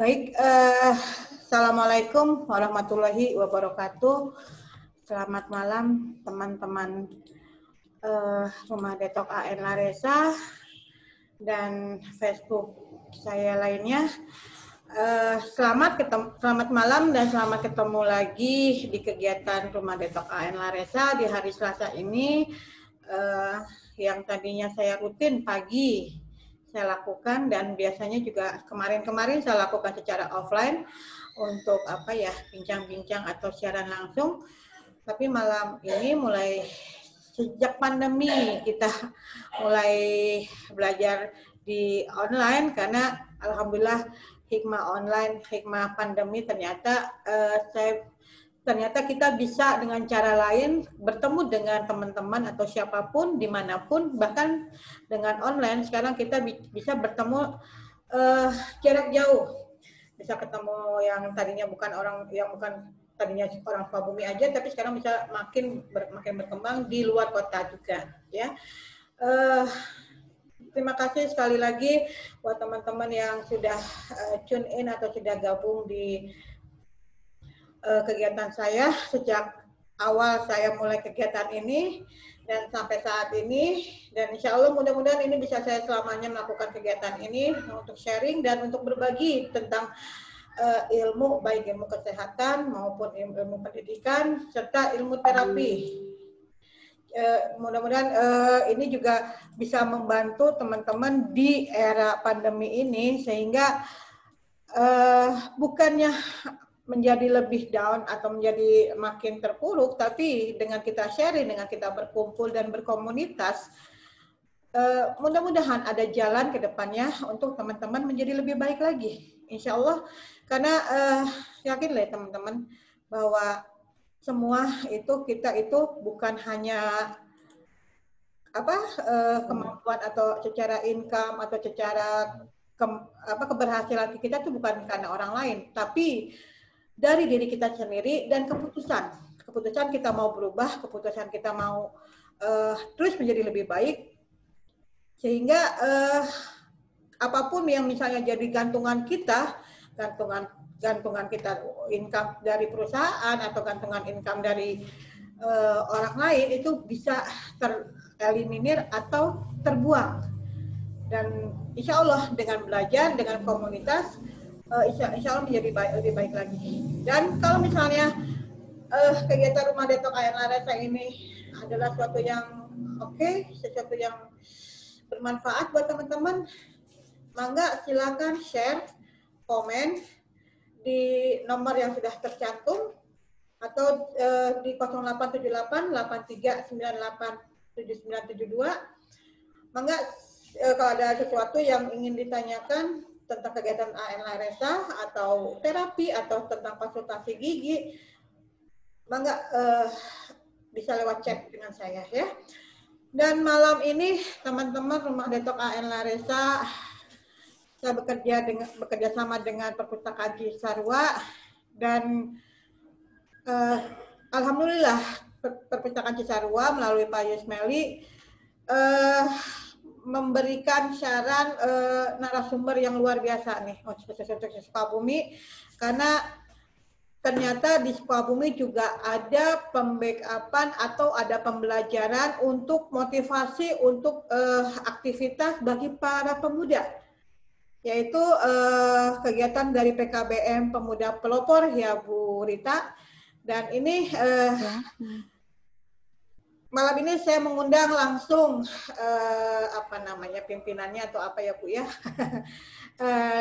Baik, Assalamualaikum warahmatullahi wabarakatuh. Selamat malam teman-teman Rumah Detok AN Laresa dan Facebook saya lainnya. Selamat malam dan selamat ketemu lagi di kegiatan Rumah Detok AN Laresa di hari Selasa ini, yang tadinya saya rutin pagi saya lakukan, dan biasanya juga kemarin-kemarin saya lakukan secara offline untuk bincang-bincang atau siaran langsung. Tapi malam ini mulai sejak pandemi kita mulai belajar di online, karena alhamdulillah hikmah online, hikmah pandemi, ternyata kita bisa dengan cara lain bertemu dengan teman-teman atau siapapun dimanapun, bahkan dengan online sekarang kita bisa bertemu jarak jauh, bisa ketemu yang tadinya tadinya orang Sukabumi aja, tapi sekarang bisa makin berkembang di luar kota juga, ya. Terima kasih sekali lagi buat teman-teman yang sudah tune in atau sudah gabung di kegiatan saya sejak awal saya mulai kegiatan ini dan sampai saat ini, dan insya Allah mudah-mudahan ini bisa saya selamanya melakukan kegiatan ini untuk sharing dan untuk berbagi tentang ilmu, baik ilmu kesehatan maupun ilmu pendidikan serta ilmu terapi. Mudah-mudahan ini juga bisa membantu teman-teman di era pandemi ini, sehingga bukannya menjadi lebih down atau menjadi makin terpuruk, tapi dengan kita sharing, dengan kita berkumpul dan berkomunitas, mudah-mudahan ada jalan ke depannya untuk teman-teman menjadi lebih baik lagi, insya Allah. Karena yakinlah teman-teman bahwa semua itu kita itu bukan hanya kemampuan atau secara income atau secara keberhasilan kita itu bukan karena orang lain, tapi dari diri kita sendiri dan keputusan kita mau berubah, keputusan kita mau terus menjadi lebih baik, sehingga apapun yang misalnya jadi gantungan kita income dari perusahaan atau gantungan income dari orang lain, itu bisa tereliminir atau terbuang. Dan insya Allah dengan belajar, dengan komunitas, insya Allah menjadi lebih baik lagi. Dan kalau misalnya kegiatan Rumah Detok AN Laresa ini adalah sesuatu yang sesuatu yang bermanfaat buat teman-teman, mangga silakan share, komen di nomor yang sudah tercantum atau di 0878 8398 7972. Mangga kalau ada sesuatu yang ingin ditanyakan tentang kegiatan AN Laresa atau terapi atau tentang konsultasi gigi, mangga bisa lewat chat dengan saya, ya. Dan malam ini teman-teman Rumah Detok AN Laresa, saya bekerja sama dengan Perpustakaan Cisarua, dan alhamdulillah Perpustakaan Cisarua melalui Pak Yusmeli memberikan saran narasumber yang luar biasa nih untuk Sukabumi, karena ternyata di Sukabumi juga ada pembackupan atau ada pembelajaran untuk motivasi untuk aktivitas bagi para pemuda, yaitu kegiatan dari PKBM Pemuda Pelopor, ya Bu Rita. Dan ini malam ini saya mengundang langsung pimpinannya atau apa ya Bu ya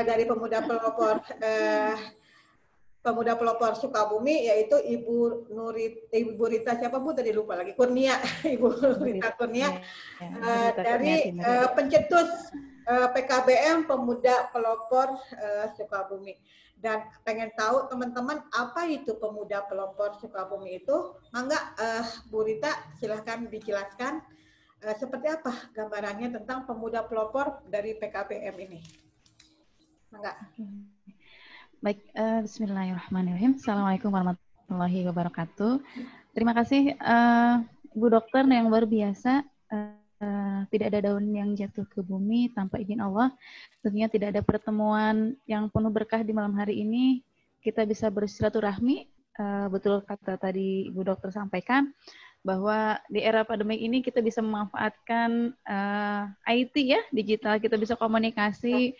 dari Pemuda Pelopor Sukabumi, yaitu Ibu Rita siapa Bu tadi lupa lagi, Kurnia, Ibu Rita Kurnia, dari pencetus PKBM Pemuda Pelopor Sukabumi. Dan pengen tahu teman-teman apa itu Pemuda Pelopor Sukabumi itu, mangga Bu Rita silahkan dijelaskan seperti apa gambarannya tentang Pemuda Pelopor dari PKBM ini. Mangga. Baik, bismillahirrahmanirrahim. Assalamualaikum warahmatullahi wabarakatuh. Terima kasih Bu Dokter yang luar biasa tidak ada daun yang jatuh ke bumi tanpa izin Allah. Tentunya tidak ada pertemuan yang penuh berkah di malam hari ini. Kita bisa bersilaturahmi. Betul kata tadi Ibu Dokter sampaikan, bahwa di era pandemi ini kita bisa memanfaatkan IT ya, digital. Kita bisa komunikasi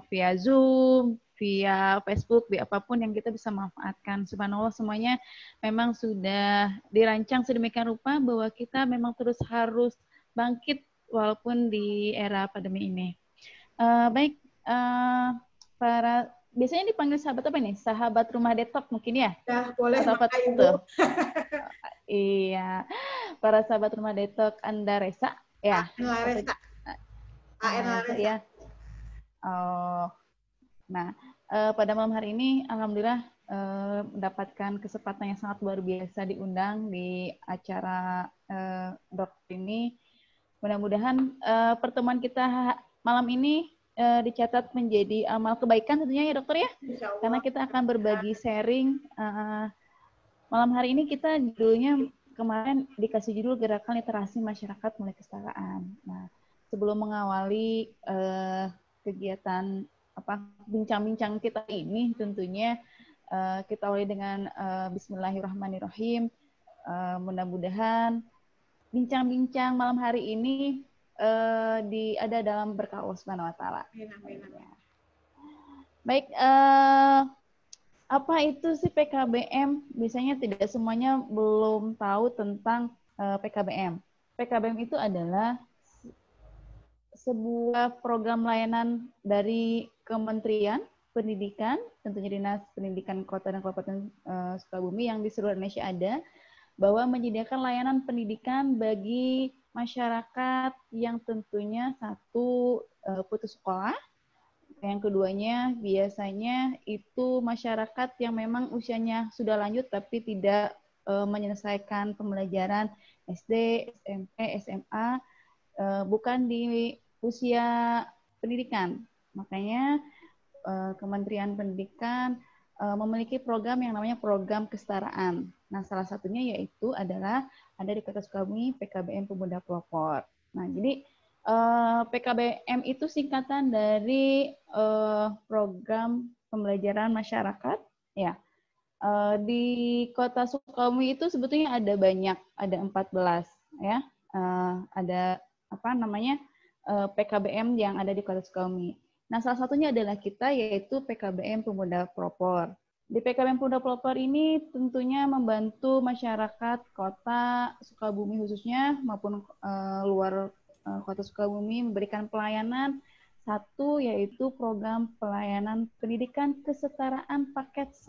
via Zoom, via Facebook, via apapun yang kita bisa manfaatkan. Subhanallah, semuanya memang sudah dirancang sedemikian rupa bahwa kita memang terus harus bangkit walaupun di era pandemi ini. Baik, para biasanya dipanggil sahabat apa nih? Sahabat rumah detok mungkin ya? Ya, boleh atau apa Ibu. tuh? Iya, para sahabat rumah detok Anda Resa ya. Resa ya. Oh, nah pada malam hari ini alhamdulillah mendapatkan kesempatan yang sangat luar biasa diundang di acara dokter ini. Mudah-mudahan pertemuan kita malam ini dicatat menjadi amal kebaikan tentunya ya dokter ya. Karena kita akan berbagi sharing. Malam hari ini kita judulnya kemarin dikasih judul Gerakan Literasi Masyarakat Mulai Kesetaraan. Nah, sebelum mengawali kegiatan bincang-bincang kita ini, tentunya kita awali dengan Bismillahirrahmanirrahim. Mudah-mudahan bincang-bincang malam hari ini ada dalam berkah Allah Subhanahu wa Ta'ala. Baik, apa itu sih PKBM? Biasanya tidak semuanya belum tahu tentang PKBM. PKBM itu adalah sebuah program layanan dari Kementerian Pendidikan, tentunya Dinas Pendidikan Kota dan Kabupaten Sukabumi yang di seluruh Indonesia ada, bahwa menyediakan layanan pendidikan bagi masyarakat yang tentunya satu putus sekolah, yang keduanya biasanya itu masyarakat yang memang usianya sudah lanjut tapi tidak menyelesaikan pembelajaran SD, SMP, SMA, bukan di usia pendidikan. Makanya Kementerian Pendidikan memiliki program yang namanya program kesetaraan. Nah, salah satunya yaitu adalah ada di Kota Sukabumi PKBM Pemuda Pelopor. Nah, jadi PKBM itu singkatan dari program pembelajaran masyarakat. Ya, di Kota Sukabumi itu sebetulnya ada banyak, ada 14 ya. Ada PKBM yang ada di Kota Sukabumi. Nah, salah satunya adalah kita, yaitu PKBM Pemuda Pelopor. Di PKBM Pemuda Pelopor ini tentunya membantu masyarakat Kota Sukabumi khususnya maupun luar Kota Sukabumi memberikan pelayanan satu, yaitu program pelayanan pendidikan kesetaraan paket C.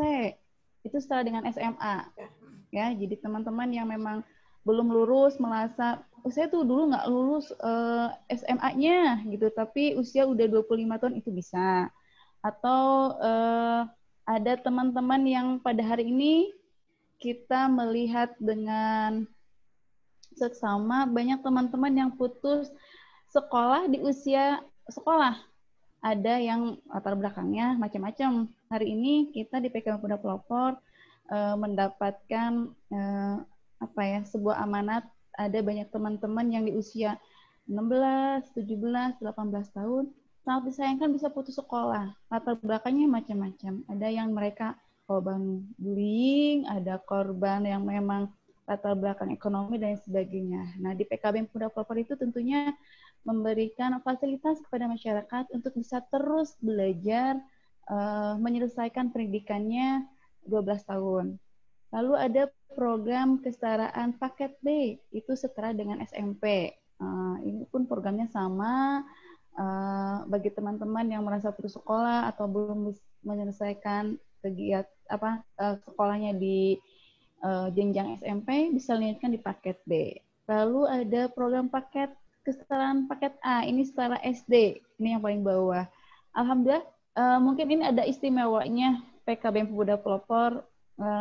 Itu setara dengan SMA. Ya, jadi teman-teman yang memang belum lulus merasa saya tuh dulu nggak lulus SMA-nya gitu, tapi usia udah 25 tahun itu bisa. Atau ada teman-teman yang pada hari ini kita melihat dengan seksama banyak teman-teman yang putus sekolah di usia sekolah. Ada yang latar belakangnya macam-macam. Hari ini kita di PKBM Pemuda Pelopor mendapatkan sebuah amanat. Ada banyak teman-teman yang di usia 16, 17, 18 tahun sangat disayangkan bisa putus sekolah. Latar belakangnya macam-macam. Ada yang mereka korban bullying, ada korban yang memang latar belakang ekonomi dan sebagainya. Nah, di PKBM Pemuda Pelopor itu tentunya memberikan fasilitas kepada masyarakat untuk bisa terus belajar menyelesaikan pendidikannya 12 tahun. Lalu ada program kesetaraan paket B, itu setara dengan SMP. Ini pun programnya sama bagi teman-teman yang merasa putus sekolah atau belum menyelesaikan kegiatan sekolahnya di jenjang SMP, bisa lihatkan di paket B. Lalu ada program paket kesetaraan paket A, ini setara SD, ini yang paling bawah. Alhamdulillah, mungkin ini ada istimewanya PKBM Pemuda Pelopor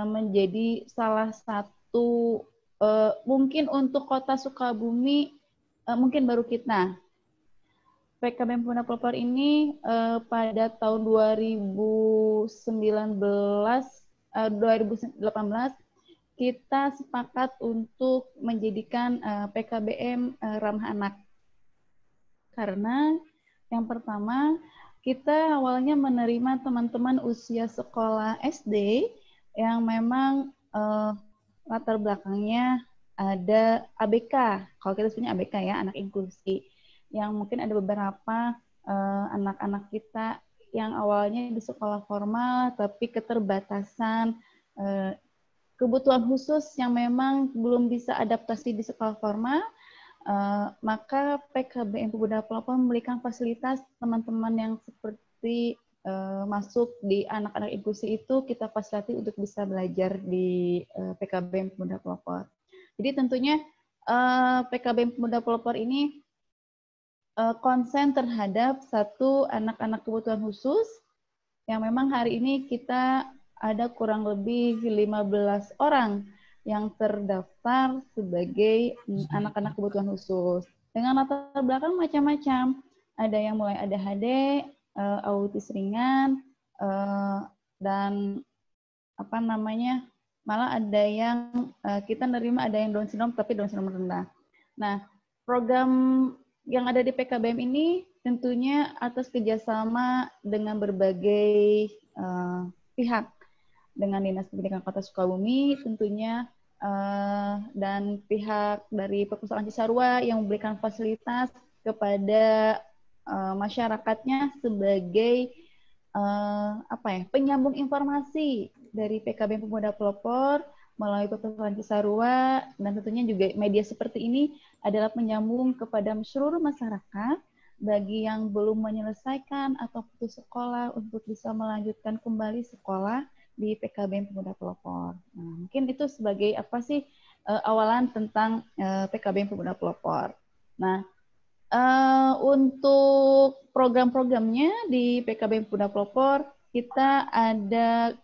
menjadi salah satu mungkin untuk Kota Sukabumi mungkin baru kita. PKBM Pemuda Pelopor ini pada tahun 2018 kita sepakat untuk menjadikan PKBM ramah anak. Karena yang pertama, kita awalnya menerima teman-teman usia sekolah SD yang memang latar belakangnya ada ABK. Kalau kita sebutnya ABK ya, anak inklusi. Yang mungkin ada beberapa anak-anak kita yang awalnya di sekolah formal, tapi keterbatasan kebutuhan khusus yang memang belum bisa adaptasi di sekolah formal, maka PKBM Pemuda Pelopor memberikan fasilitas teman-teman yang seperti masuk di anak-anak inklusi itu kita fasilitasi untuk bisa belajar di PKBM Pemuda Pelopor. Jadi tentunya PKBM Pemuda Pelopor ini konsen terhadap satu anak-anak kebutuhan khusus yang memang hari ini kita ada kurang lebih 15 orang yang terdaftar sebagai anak-anak kebutuhan khusus. Dengan latar belakang macam-macam. Ada yang mulai ADHD, autis ringan, dan malah ada yang kita nerima ada yang Down syndrome tapi Down syndrome rendah. Nah, program yang ada di PKBM ini tentunya atas kerjasama dengan berbagai pihak, dengan Dinas Pendidikan Kota Sukabumi tentunya, dan pihak dari Perpustakaan Cisarua yang memberikan fasilitas kepada masyarakatnya sebagai penyambung informasi dari PKBM Pemuda Pelopor melalui Perpustakaan Cisarua, dan tentunya juga media seperti ini adalah penyambung kepada seluruh masyarakat bagi yang belum menyelesaikan atau putus sekolah untuk bisa melanjutkan kembali sekolah di PKBM Pemuda Pelopor. Nah, mungkin itu sebagai awalan tentang PKBM Pemuda Pelopor. Nah, untuk program-programnya di PKBM Pemuda Pelopor kita ada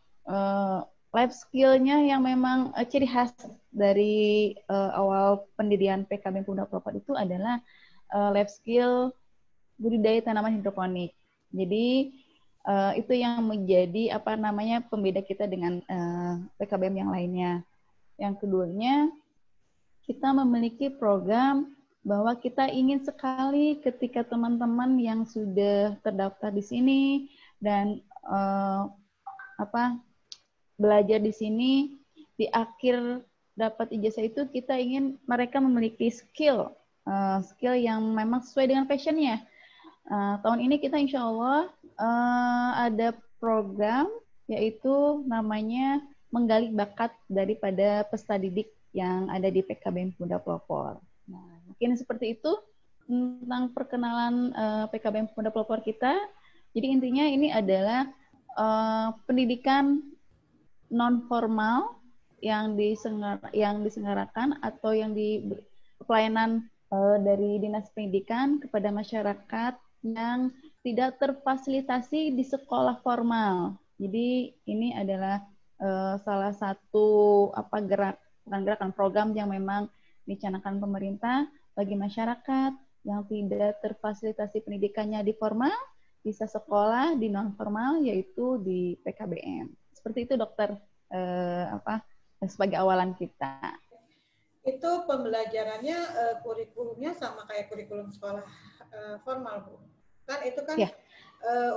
life skill-nya yang memang ciri khas dari awal pendirian PKBM Pemuda Pelopor itu adalah life skill budidaya tanaman hidroponik. Jadi itu yang menjadi pembeda kita dengan PKBM yang lainnya. Yang keduanya, kita memiliki program bahwa kita ingin sekali ketika teman-teman yang sudah terdaftar di sini dan belajar di sini, di akhir dapat ijazah itu kita ingin mereka memiliki skill yang memang sesuai dengan passion-nya. Tahun ini kita insya Allah ada program yaitu namanya menggali bakat daripada peserta didik yang ada di PKBM Pemuda Pelopor. Nah, mungkin seperti itu tentang perkenalan PKBM Pemuda Pelopor kita. Jadi intinya ini adalah pendidikan non formal yang diselenggarakan atau yang di pelayanan dari Dinas Pendidikan kepada masyarakat yang tidak terfasilitasi di sekolah formal. Jadi ini adalah salah satu gerakan program yang memang dicanangkan pemerintah bagi masyarakat yang tidak terfasilitasi pendidikannya di formal, bisa sekolah di non formal yaitu di PKBM. Seperti itu dokter sebagai awalan kita. Itu pembelajarannya kurikulumnya sama kayak kurikulum sekolah formal, Bu. Kan itu kan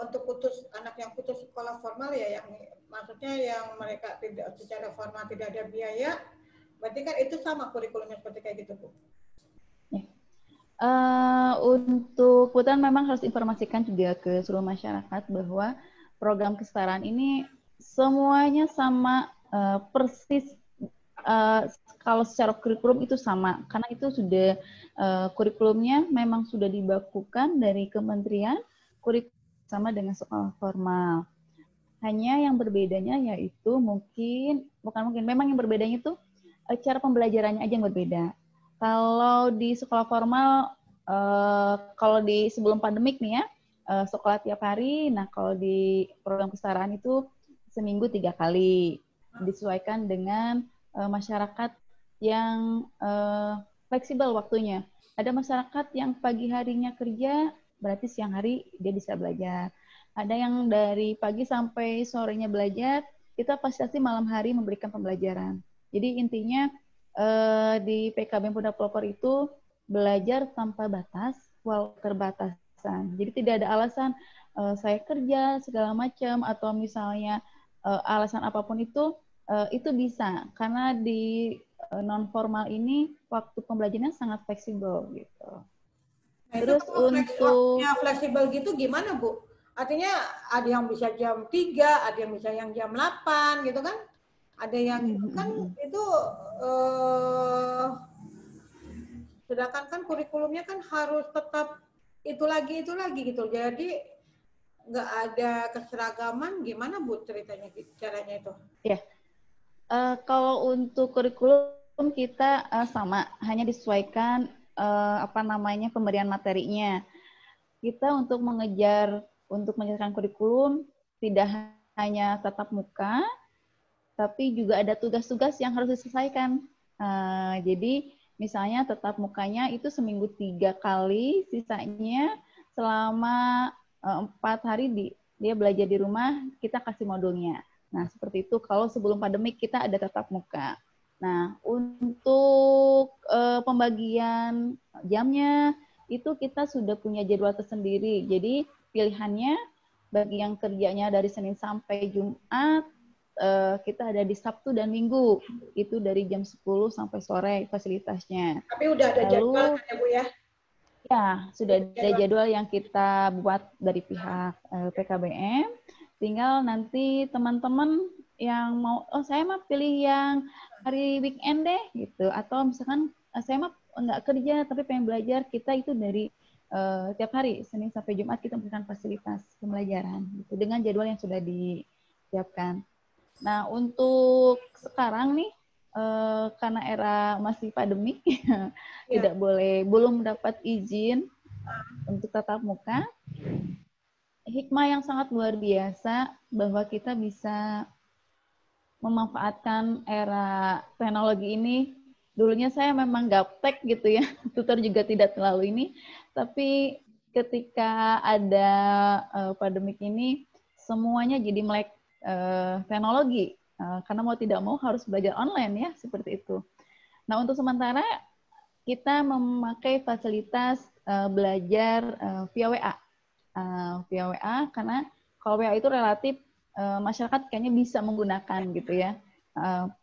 untuk anak yang putus sekolah formal ya, yang maksudnya yang mereka tidak secara formal tidak ada biaya, berarti kan itu sama kurikulumnya seperti kayak gitu, Bu. Untuk Putan memang harus informasikan juga ke seluruh masyarakat bahwa program kesetaraan ini semuanya sama persis. Kalau secara kurikulum itu sama, karena itu sudah kurikulumnya memang sudah dibakukan dari kementerian, kurikulum sama dengan sekolah formal. Hanya yang berbedanya yaitu memang yang berbedanya itu cara pembelajarannya aja yang berbeda. Kalau di sekolah formal, kalau di sebelum pandemik nih ya, sekolah tiap hari. Nah, kalau di program kesetaraan itu seminggu 3 kali, disesuaikan dengan masyarakat yang fleksibel waktunya. Ada masyarakat yang pagi harinya kerja, berarti siang hari dia bisa belajar. Ada yang dari pagi sampai sorenya belajar, kita fasilitasi malam hari memberikan pembelajaran. Jadi intinya di PKBM Pondok Pelopor itu belajar tanpa batas, walau keterbatasan. Jadi tidak ada alasan saya kerja segala macam atau misalnya alasan apapun itu bisa karena di non formal ini waktu pembelajarannya sangat fleksibel gitu. Nah, itu Terus kalau untuk waktunya fleksibel gitu gimana, Bu? Artinya ada yang bisa jam 3, ada yang bisa yang jam 8 gitu kan? Ada yang kan itu sedangkan kan kurikulumnya kan harus tetap itu lagi gitu. Jadi nggak ada keseragaman, gimana Bu ceritanya caranya itu? ya, kalau untuk kurikulum kita sama, hanya disesuaikan apa namanya pemberian materinya. Kita untuk menjalankan kurikulum tidak hanya tatap muka, tapi juga ada tugas-tugas yang harus diselesaikan. Jadi misalnya tatap mukanya itu seminggu 3 kali, sisanya selama 4 hari dia belajar di rumah, kita kasih modulnya. Nah, seperti itu kalau sebelum pandemik kita ada tatap muka. Nah, untuk pembagian jamnya itu kita sudah punya jadwal tersendiri. Jadi pilihannya bagi yang kerjanya dari Senin sampai Jumat, kita ada di Sabtu dan Minggu. Itu dari jam 10 sampai sore fasilitasnya. Tapi udah ada jadwal kan ya Bu ya? Ya, sudah ada jadwal yang kita buat dari pihak PKBM. Tinggal nanti teman-teman yang mau, oh saya mah pilih yang hari weekend deh gitu. Atau misalkan saya mah nggak kerja tapi pengen belajar, kita itu dari tiap hari Senin sampai Jumat kita memberikan fasilitas pembelajaran gitu, dengan jadwal yang sudah disiapkan. Nah, untuk sekarang nih, karena era masih pandemik, tidak boleh, belum dapat izin untuk tatap muka, hikmah yang sangat luar biasa bahwa kita bisa memanfaatkan era teknologi ini. Dulunya saya memang gaptek gitu ya, tutor juga tidak terlalu ini, tapi ketika ada pandemik ini, semuanya jadi melek teknologi, karena mau tidak mau harus belajar online ya, seperti itu. Nah, untuk sementara kita memakai fasilitas belajar via WA. Via WA karena kalau WA itu relatif masyarakat kayaknya bisa menggunakan gitu ya.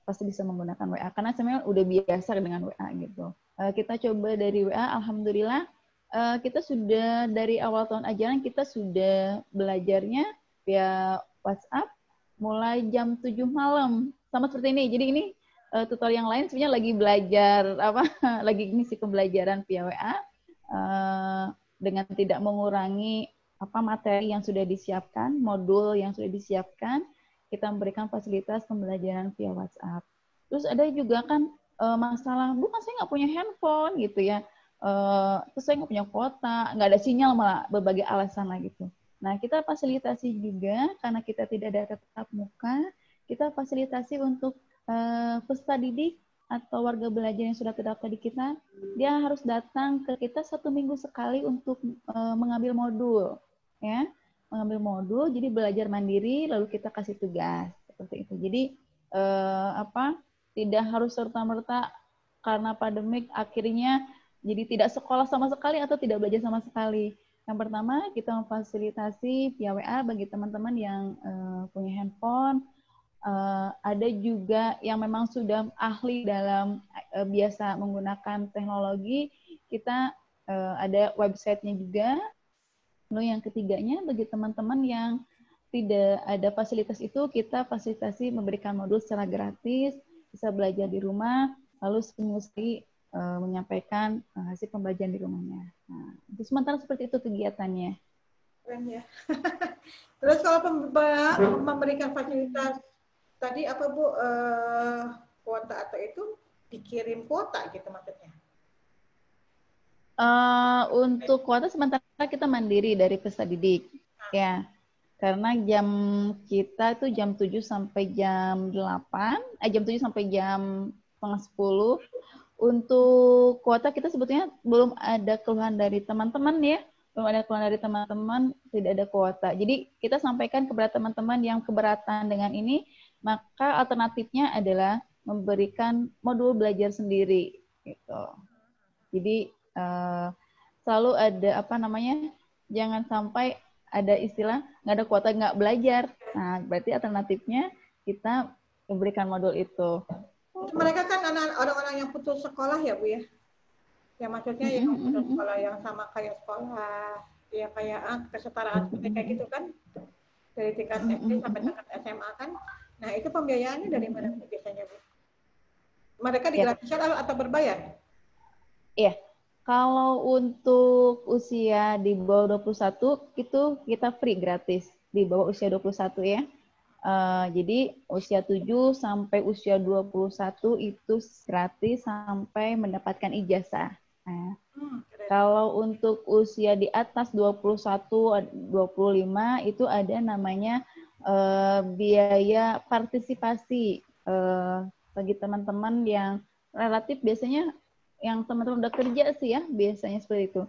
Pasti bisa menggunakan WA karena sebenarnya udah biasa dengan WA gitu. Kita coba dari WA, alhamdulillah kita sudah dari awal tahun ajaran kita sudah belajarnya via WhatsApp mulai jam 7 malam. Sama seperti ini. Jadi ini tutor yang lain sebenarnya lagi belajar apa lagi ngisi pembelajaran via WA dengan tidak mengurangi apa materi yang sudah disiapkan, modul yang sudah disiapkan, kita memberikan fasilitas pembelajaran via WhatsApp. Terus ada juga kan masalah, bukan saya nggak punya handphone gitu ya, terus saya nggak punya kuota, nggak ada sinyal malah berbagai alasan lah gitu. Nah, kita fasilitasi juga karena kita tidak ada tatap muka, kita fasilitasi untuk peserta didik atau warga belajar yang sudah terdaftar di kita, dia harus datang ke kita 1 minggu sekali untuk mengambil modul, ya, mengambil modul. Jadi belajar mandiri, lalu kita kasih tugas seperti itu. Jadi tidak harus serta-merta karena pandemik akhirnya jadi tidak sekolah sama sekali atau tidak belajar sama sekali. Yang pertama, kita memfasilitasi via WA bagi teman-teman yang punya handphone. Ada juga yang memang sudah ahli dalam biasa menggunakan teknologi, kita ada websitenya juga. Lalu yang ketiganya, bagi teman-teman yang tidak ada fasilitas itu, kita fasilitasi memberikan modul secara gratis, bisa belajar di rumah, lalu seminggu sekali menyampaikan hasil pembelajaran di rumahnya. Nah, itu sementara seperti itu kegiatannya. Keren ya. Terus kalau memberikan fasilitas tadi apa Bu, kuota atau itu dikirim kuota gitu maksudnya? Untuk kuota sementara kita mandiri dari peserta didik, ya. Karena jam kita itu jam 7 sampai jam 8, jam 7 sampai jam setengah 10. Untuk kuota kita sebetulnya belum ada keluhan dari teman-teman ya. Belum ada keluhan dari teman-teman, tidak ada kuota. Jadi kita sampaikan kepada teman-teman yang keberatan dengan ini, maka alternatifnya adalah memberikan modul belajar sendiri gitu. Jadi selalu ada apa namanya, jangan sampai ada istilah nggak ada kuota nggak belajar. Nah, berarti alternatifnya kita memberikan modul itu. Mereka kan orang-orang yang putus sekolah ya Bu ya? Ya maksudnya yang putus sekolah yang sama kayak sekolah, ya kayak kesetaraan kayak gitu kan? Dari tingkat SD sampai tingkat SMA kan? Nah itu pembiayaannya dari mana biasanya Bu? Mereka digratiskan atau berbayar? Iya. Kalau untuk usia di bawah 21 itu kita free gratis di bawah usia 21 ya. Jadi usia 7 sampai usia 21 itu gratis sampai mendapatkan ijazah. Nah, kalau untuk usia di atas 21, 25 itu ada namanya biaya partisipasi bagi teman-teman yang relatif biasanya yang teman-teman udah kerja sih ya, biasanya seperti itu.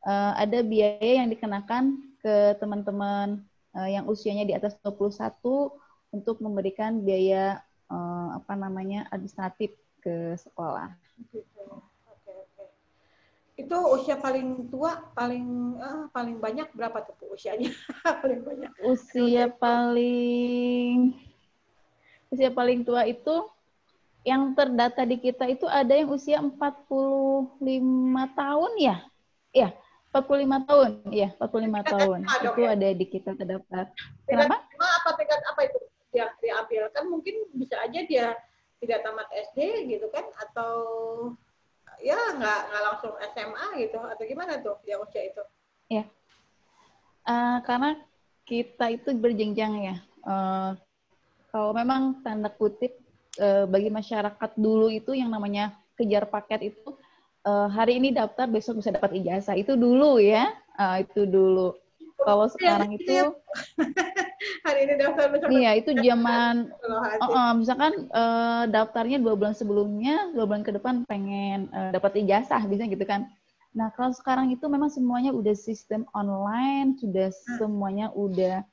Ada biaya yang dikenakan ke teman-teman yang usianya di atas 21 untuk memberikan biaya administratif ke sekolah. Itu usia paling tua, paling banyak berapa tuh Bu usianya? Paling banyak. Usia paling tua itu yang terdata di kita itu ada yang usia 45 tahun ya? Iya, 45 tahun. Iya, 45 tahun. Itu ada di kita terdapat. Kenapa? Apa tingkat apa itu dia diambil? Kan mungkin bisa aja dia tidak tamat SD gitu kan, atau ya nggak langsung SMA gitu, atau gimana tuh yang usia itu? Ya, karena kita itu berjenjang ya. Kalau memang tanda kutip bagi masyarakat dulu itu yang namanya kejar paket itu hari ini daftar besok bisa dapat ijazah, itu dulu ya. Itu dulu. Kalau sekarang itu hari ini daftar besok. Iya, itu zaman misalkan daftarnya 2 bulan sebelumnya, 2 bulan ke depan pengen dapat ijazah bisa gitu kan. Nah, kalau sekarang itu memang semuanya udah sistem online, sudah semuanya udah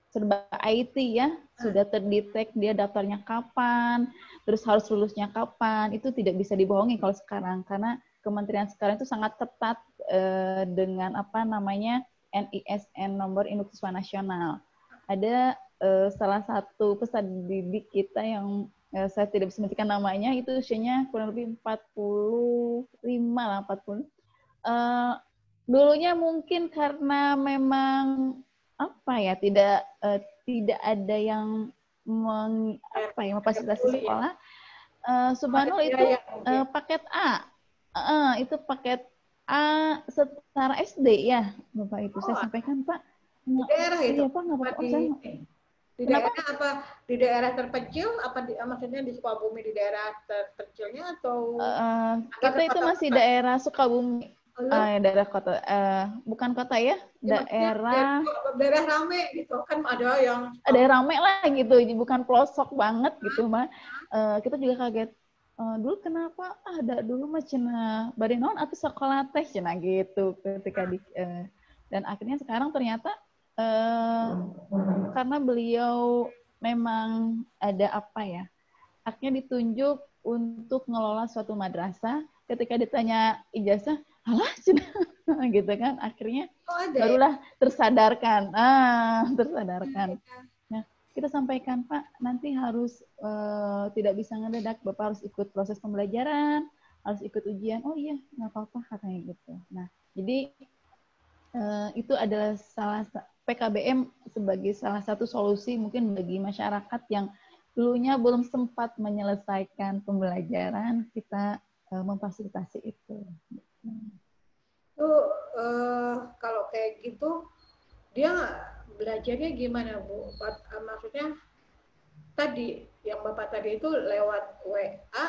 serba IT ya, sudah terdetek dia daftarnya kapan, terus harus lulusnya kapan, itu tidak bisa dibohongi kalau sekarang, karena kementerian sekarang itu sangat ketat dengan NISN, nomor induk siswa nasional. Ada salah satu peserta didik kita yang saya tidak bisa menyebutkan namanya, itu usianya kurang lebih 45 lah, 40. Dulunya mungkin karena memang tidak ada yang memfasilitasi sekolah. Subhanallah itu paket A. Itu paket A setara SD ya, Bapak Ibu. Saya sampaikan, Pak. Di daerah itu? Iya, Pak, nggak apa-apa. Di daerah apa? Di daerah terpencil? Apa maksudnya di Sukabumi di daerah terpencilnya atau? Kita itu masih daerah Sukabumi. Daerah kota, bukan kota ya, daerah rame gitu kan, ada yang daerah rame lah gitu, bukan pelosok banget gitu mah. Kita juga kaget. Dulu kenapa ada dulu mah cenah bari naon atuh sekolah teh cenah gitu ketika dan akhirnya sekarang ternyata karena beliau memang ada haknya ditunjuk untuk ngelola suatu madrasah, ketika ditanya ijazah alah gitu kan, akhirnya barulah tersadarkan. Nah, kita sampaikan, Pak, nanti harus tidak bisa ngedadak, Bapak harus ikut proses pembelajaran, harus ikut ujian. Oh iya, nggak apa-apa katanya gitu. Nah, jadi itu adalah PKBM sebagai salah satu solusi mungkin bagi masyarakat yang dulunya belum sempat menyelesaikan pembelajaran, kita memfasilitasi itu. Itu kalau kayak gitu dia belajarnya gimana Bu? Maksudnya tadi yang Bapak tadi itu lewat WA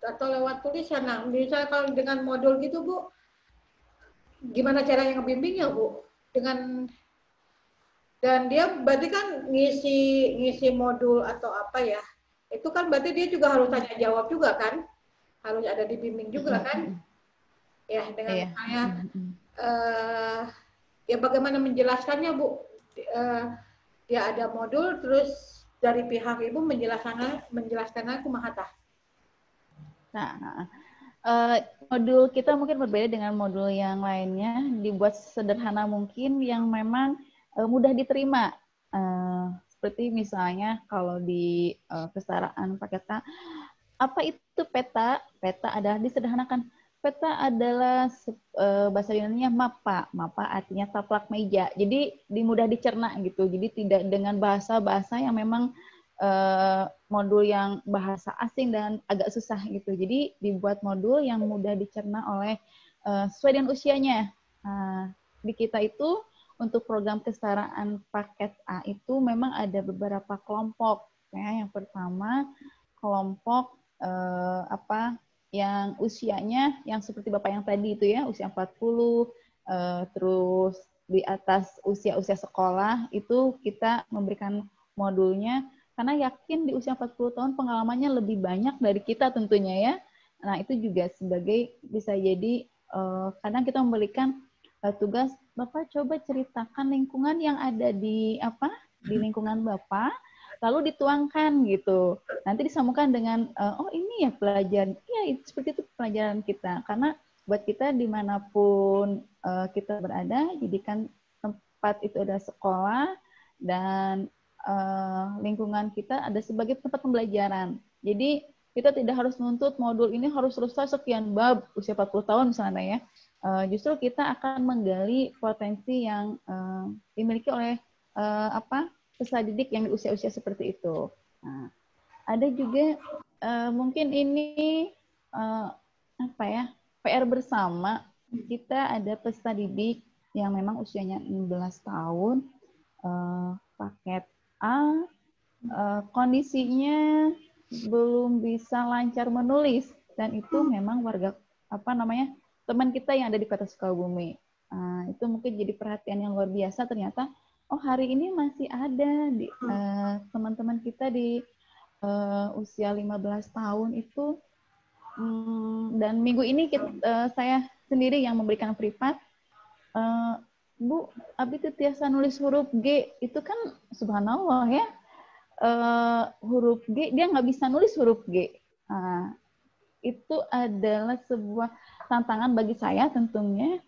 atau lewat tulisan? Nah, misalnya kalau dengan modul gitu Bu, gimana caranya ngebimbingnya Bu? Dan dia berarti kan ngisi modul atau apa ya? Itu kan berarti dia juga harus tanya jawab juga kan? Harus ada dibimbing juga kan? Ya, dengan misalnya ya bagaimana menjelaskannya Bu, dia ada modul terus dari pihak ibu menjelaskan aku Mahata. Nah, modul kita mungkin berbeda dengan modul yang lainnya, dibuat sederhana mungkin yang memang mudah diterima. Seperti misalnya kalau di kesetaraan paket A, apa itu peta? Peta adalah disederhanakan. Peta adalah bahasa Yunani-nya mapa. Mapa artinya taplak meja. Jadi mudah dicerna gitu. Jadi tidak dengan bahasa-bahasa yang memang modul yang bahasa asing dan agak susah gitu. Jadi dibuat modul yang mudah dicerna oleh sesuai dengan usianya. Di kita itu untuk program kesetaraan paket A itu memang ada beberapa kelompok. Ya, yang pertama kelompok yang usianya yang seperti Bapak yang tadi itu ya, usia 40, terus di atas usia sekolah itu kita memberikan modulnya karena yakin di usia 40 tahun pengalamannya lebih banyak dari kita tentunya ya. Nah, itu juga sebagai bisa jadi kadang kita memberikan tugas Bapak coba ceritakan lingkungan yang ada di lingkungan Bapak lalu dituangkan gitu. Nanti disambungkan dengan oh ini ya pelajaran, ya seperti itu pelajaran kita. Karena buat kita dimanapun kita berada, jadikan tempat itu ada sekolah dan lingkungan kita ada sebagai tempat pembelajaran. Jadi kita tidak harus menuntut modul ini harus selesai sekian bab usia 40 tahun misalnya ya. Justru kita akan menggali potensi yang dimiliki oleh peserta didik yang di usia-usia seperti itu. Nah, ada juga mungkin ini PR bersama. Kita ada peserta didik yang memang usianya 16 tahun, paket A, kondisinya belum bisa lancar menulis dan itu memang teman kita yang ada di Kota Sukabumi. Itu mungkin jadi perhatian yang luar biasa ternyata. Oh hari ini masih ada di teman-teman kita di usia 15 tahun itu dan minggu ini saya sendiri yang memberikan privat. Bu, Abi Titiasa nulis huruf G itu kan subhanallah ya, huruf G dia nggak bisa nulis huruf G. Itu adalah sebuah tantangan bagi saya tentunya.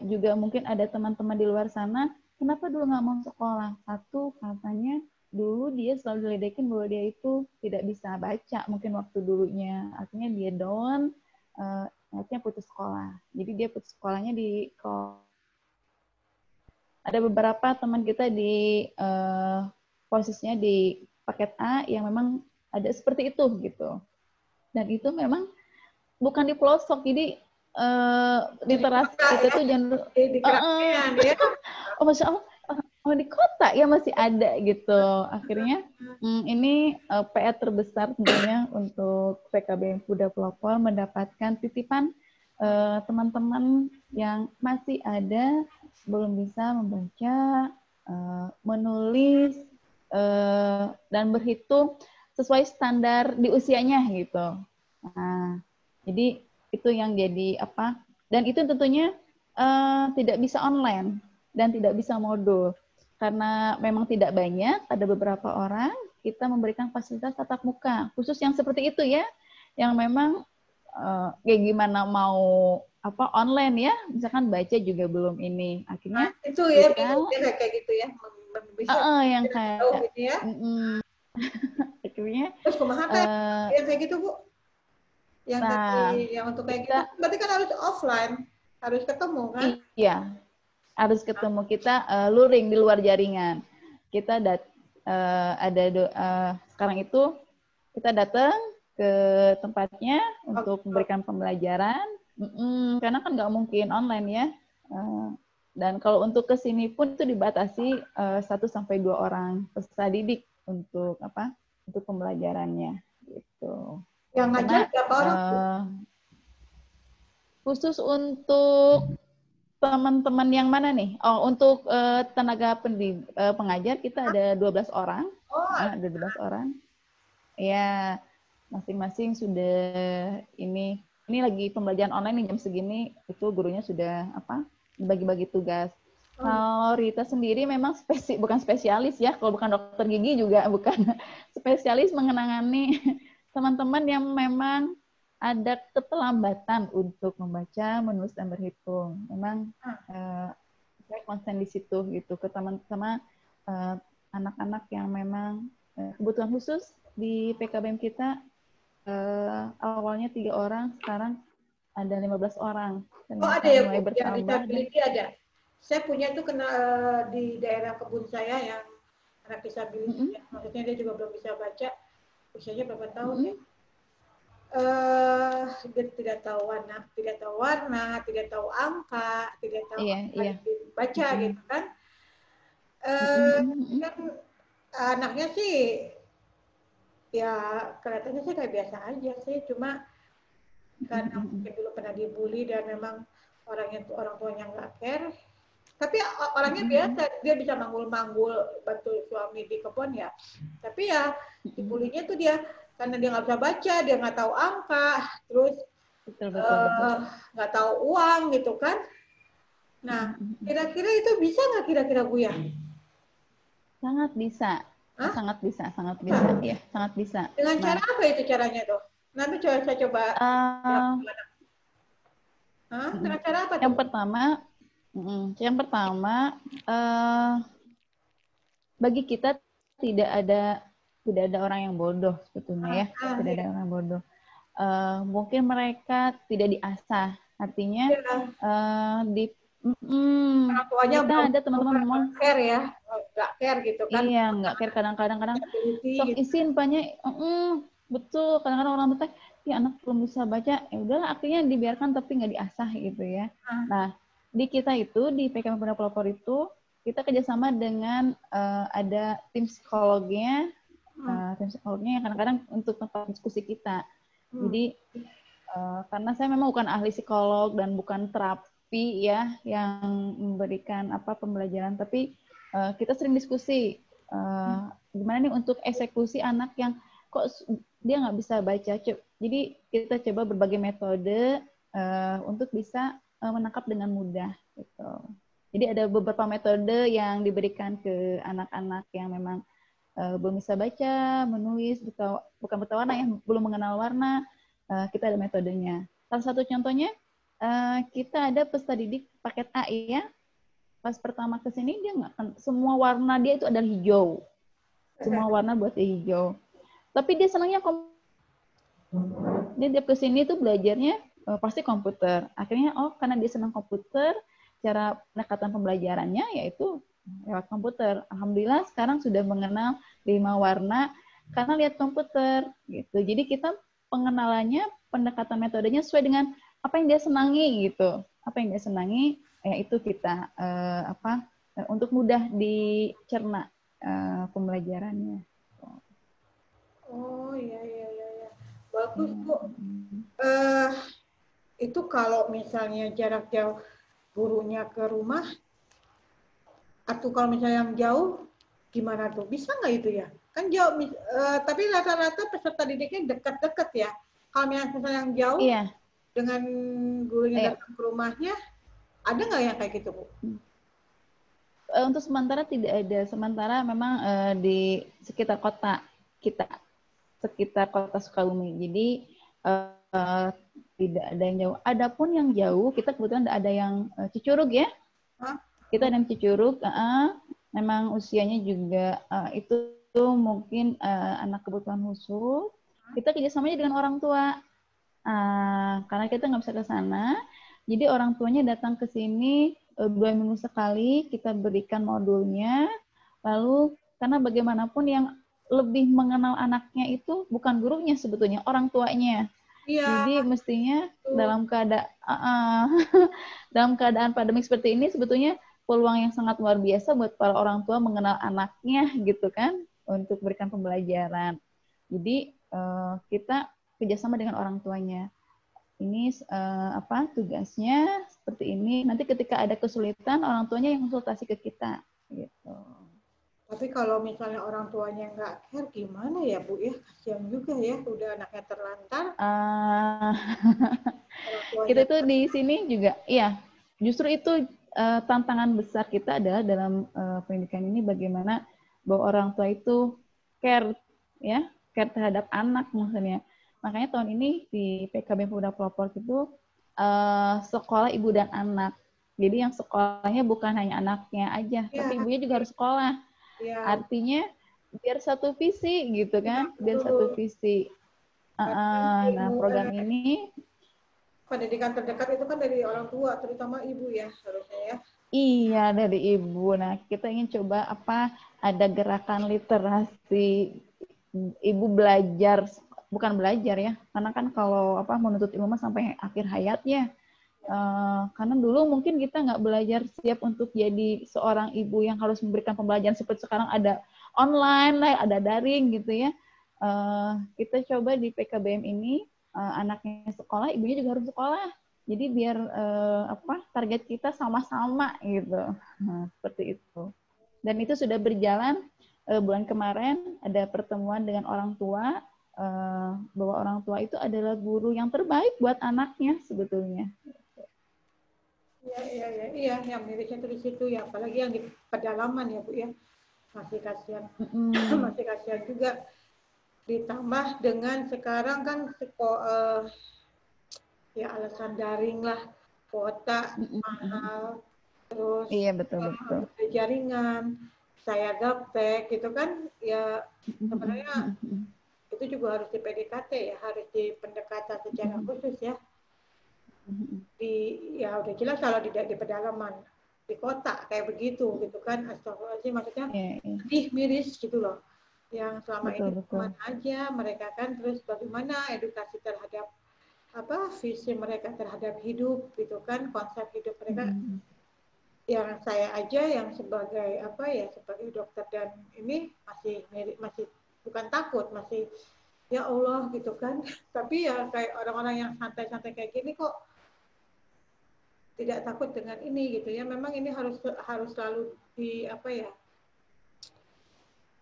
Juga mungkin ada teman-teman di luar sana. Kenapa dulu nggak mau sekolah? Satu, katanya dulu dia selalu diledekin bahwa dia itu tidak bisa baca mungkin waktu dulunya. Artinya dia down, akhirnya putus sekolah. Jadi dia putus sekolahnya ada beberapa teman kita di posisinya di paket A yang memang ada seperti itu gitu. Dan itu memang bukan di pelosok, jadi literasi kita tuh jangan oh Masya Allah, di kota ya masih ada gitu. Akhirnya ini PR terbesar tentunya untuk PKBM Muda Pelopor mendapatkan titipan teman-teman yang masih ada belum bisa membaca, menulis, dan berhitung sesuai standar di usianya gitu. Nah, jadi itu yang jadi dan itu tentunya tidak bisa online dan tidak bisa modul karena memang tidak banyak, ada beberapa orang kita memberikan fasilitas tatap muka khusus yang seperti itu ya, yang memang kayak gimana mau online ya, misalkan baca juga belum ini, akhirnya itu ya kayak gitu ya, bisa yang kayak gitu ya. Akhirnya terus kumaha yang kayak gitu Bu? Yang tadi yang untuk kayak gitu berarti kan harus offline, harus ketemu kan? Iya, harus ketemu. Kita luring di luar jaringan. Kita sekarang itu kita datang ke tempatnya untuk memberikan pembelajaran, karena kan nggak mungkin online ya. Dan kalau untuk kesini pun itu dibatasi 1-2 orang peserta didik untuk untuk pembelajarannya gitu. Yang ngajar berapa orang? Khusus untuk teman-teman yang mana nih? Oh, untuk tenaga pengajar kita ada 12 orang. Ada 12 orang. Ya, masing-masing sudah ini lagi pembelajaran online nih jam segini, itu gurunya sudah bagi-bagi tugas. Kalau Rita sendiri memang bukan spesialis ya, kalau bukan dokter gigi juga bukan spesialis mengenangani teman-teman yang memang ada keterlambatan untuk membaca, menulis, dan berhitung. Memang saya konsen di situ gitu ke teman-teman anak-anak yang memang kebutuhan khusus di PKBM kita. Awalnya 3 orang, sekarang ada 15 orang. Ada ya mulai Bu, yang bertambah. disability ada. Saya punya tuh kena di daerah kebun saya yang anak disability, maksudnya dia juga belum bisa baca, usianya berapa tahun ya? Dia tidak tahu warna, tidak tahu angka, tidak tahu baca gitu kan? Kan anaknya sih ya kelihatannya sih kayak biasa aja sih, cuma karena mungkin dulu pernah dibully dan memang orang tuanya nggak care. Tapi orangnya biasa, dia bisa manggul-manggul bantu suami di kebun ya. Tapi ya dibulinya tuh dia karena dia nggak bisa baca, dia nggak tahu angka, terus nggak tahu uang gitu kan. Nah, kira-kira itu bisa nggak kira-kira Bu ya? Sangat bisa. Hah? Sangat bisa, ya, sangat bisa. Dengan cara apa itu caranya tuh? Nanti saya coba. Dengan cara apa tuh? Yang pertama, bagi kita tidak ada orang yang bodoh sebetulnya ya, tidak ada orang bodoh. Mungkin mereka tidak diasah, artinya orang tuanya kita ada teman-teman memang care ya, nggak care gitu kan? Iya, nggak care kadang-kadang sok izin banyak, betul kadang-kadang orang tua ya anak belum bisa baca, ya udahlah akhirnya dibiarkan tapi nggak diasah gitu ya. Nah di kita itu di PKBM Pemuda Pelopor itu kita kerjasama dengan ada tim psikolognya, yang kadang-kadang untuk tempat diskusi kita. Jadi karena saya memang bukan ahli psikolog dan bukan terapi ya yang memberikan pembelajaran, tapi kita sering diskusi gimana nih untuk eksekusi anak yang kok dia nggak bisa baca. Jadi kita coba berbagai metode untuk bisa menangkap dengan mudah gitu. Jadi ada beberapa metode yang diberikan ke anak-anak yang memang belum bisa baca, menulis, bukan buta warna ya, belum mengenal warna. Kita ada metodenya. Salah satu contohnya kita ada peserta didik paket A ya. Pas pertama ke sini dia nggak, semua warna dia itu adalah hijau. Semua warna buat dia hijau. Tapi dia senangnya dia ke sini tuh belajarnya pasti komputer. Akhirnya karena dia senang komputer, cara pendekatan pembelajarannya yaitu lewat komputer. Alhamdulillah sekarang sudah mengenal 5 warna karena lihat komputer gitu. Jadi kita pengenalannya, pendekatan metodenya sesuai dengan apa yang dia senangi gitu. Apa yang dia senangi itu kita untuk mudah dicerna pembelajarannya. Oh iya. Bagus Bu. Itu kalau misalnya jarak jauh gurunya ke rumah, atau kalau misalnya yang jauh gimana tuh? Bisa nggak itu ya? Kan jauh, tapi rata-rata peserta didiknya dekat-dekat ya. Kalau misalnya yang jauh dengan gurunya datang ke rumahnya, ada nggak yang kayak gitu Bu? Untuk sementara tidak ada. Sementara memang di sekitar kota kita, sekitar kota Sukabumi. Jadi tidak ada yang jauh. Adapun yang jauh, kita kebetulan ada yang Cicurug ya. Kita ada yang Cicurug. Memang usianya juga itu mungkin anak kebutuhan khusus. Kita kerjasamanya dengan orang tua. Karena kita nggak bisa ke sana, jadi orang tuanya datang ke sini 2 minggu sekali, kita berikan modulnya. Lalu karena bagaimanapun yang lebih mengenal anaknya itu bukan gurunya sebetulnya, orang tuanya. Jadi mestinya dalam keadaan pandemi seperti ini sebetulnya peluang yang sangat luar biasa buat para orang tua mengenal anaknya gitu kan, untuk berikan pembelajaran. Jadi kita kerjasama dengan orang tuanya. Ini tugasnya seperti ini. Nanti ketika ada kesulitan, orang tuanya yang konsultasi ke kita. Gitu. Tapi kalau misalnya orang tuanya nggak care, gimana ya Bu ya? Kasihan juga ya, udah anaknya terlantar. Kita itu di sini juga, iya. Justru itu tantangan besar kita adalah dalam pendidikan ini bagaimana bahwa orang tua itu care, ya, care terhadap anak maksudnya. Makanya tahun ini di PKB Pemuda Pelopor itu sekolah ibu dan anak. Jadi yang sekolahnya bukan hanya anaknya aja, tapi ibunya juga harus sekolah. Artinya biar satu visi gitu kan, biar satu visi. Nah, program ini pendidikan terdekat itu kan dari orang tua, terutama ibu ya harusnya ya. Iya, dari ibu. Nah, kita ingin coba ada gerakan literasi ibu belajar, bukan belajar ya, karena kan kalau menuntut ilmu sampai akhir hayatnya. Karena dulu mungkin kita nggak belajar siap untuk jadi seorang ibu yang harus memberikan pembelajaran seperti sekarang ada online lah, ada daring gitu ya. Kita coba di PKBM ini anaknya sekolah, ibunya juga harus sekolah. Jadi biar target kita sama-sama gitu. Nah, seperti itu. Dan itu sudah berjalan bulan kemarin ada pertemuan dengan orang tua bahwa orang tua itu adalah guru yang terbaik buat anaknya sebetulnya. Iya, yang mirisnya itu di situ ya, apalagi yang di pedalaman ya Bu ya, masih kasihan, masih kasihan juga. Ditambah dengan sekarang kan ya alasan daring lah, kuota mahal, terus iya betul. jaringan, saya gaptek gitu kan, ya sebenarnya itu juga harus di PDKT ya, harus di pendekatan secara khusus ya. Ya udah jelas kalau di pedalaman, di kota kayak begitu gitu kan, astagfirullahaladzim, maksudnya sedih, miris gitu loh, yang selama ini kemana aja mereka kan, terus bagaimana edukasi terhadap visi mereka terhadap hidup gitu kan, konsep hidup mereka. Yang saya aja yang sebagai sebagai dokter dan ini masih bukan takut, masih ya Allah gitu kan, tapi ya kayak orang-orang yang santai-santai kayak gini kok tidak takut dengan ini gitu ya. Memang ini harus selalu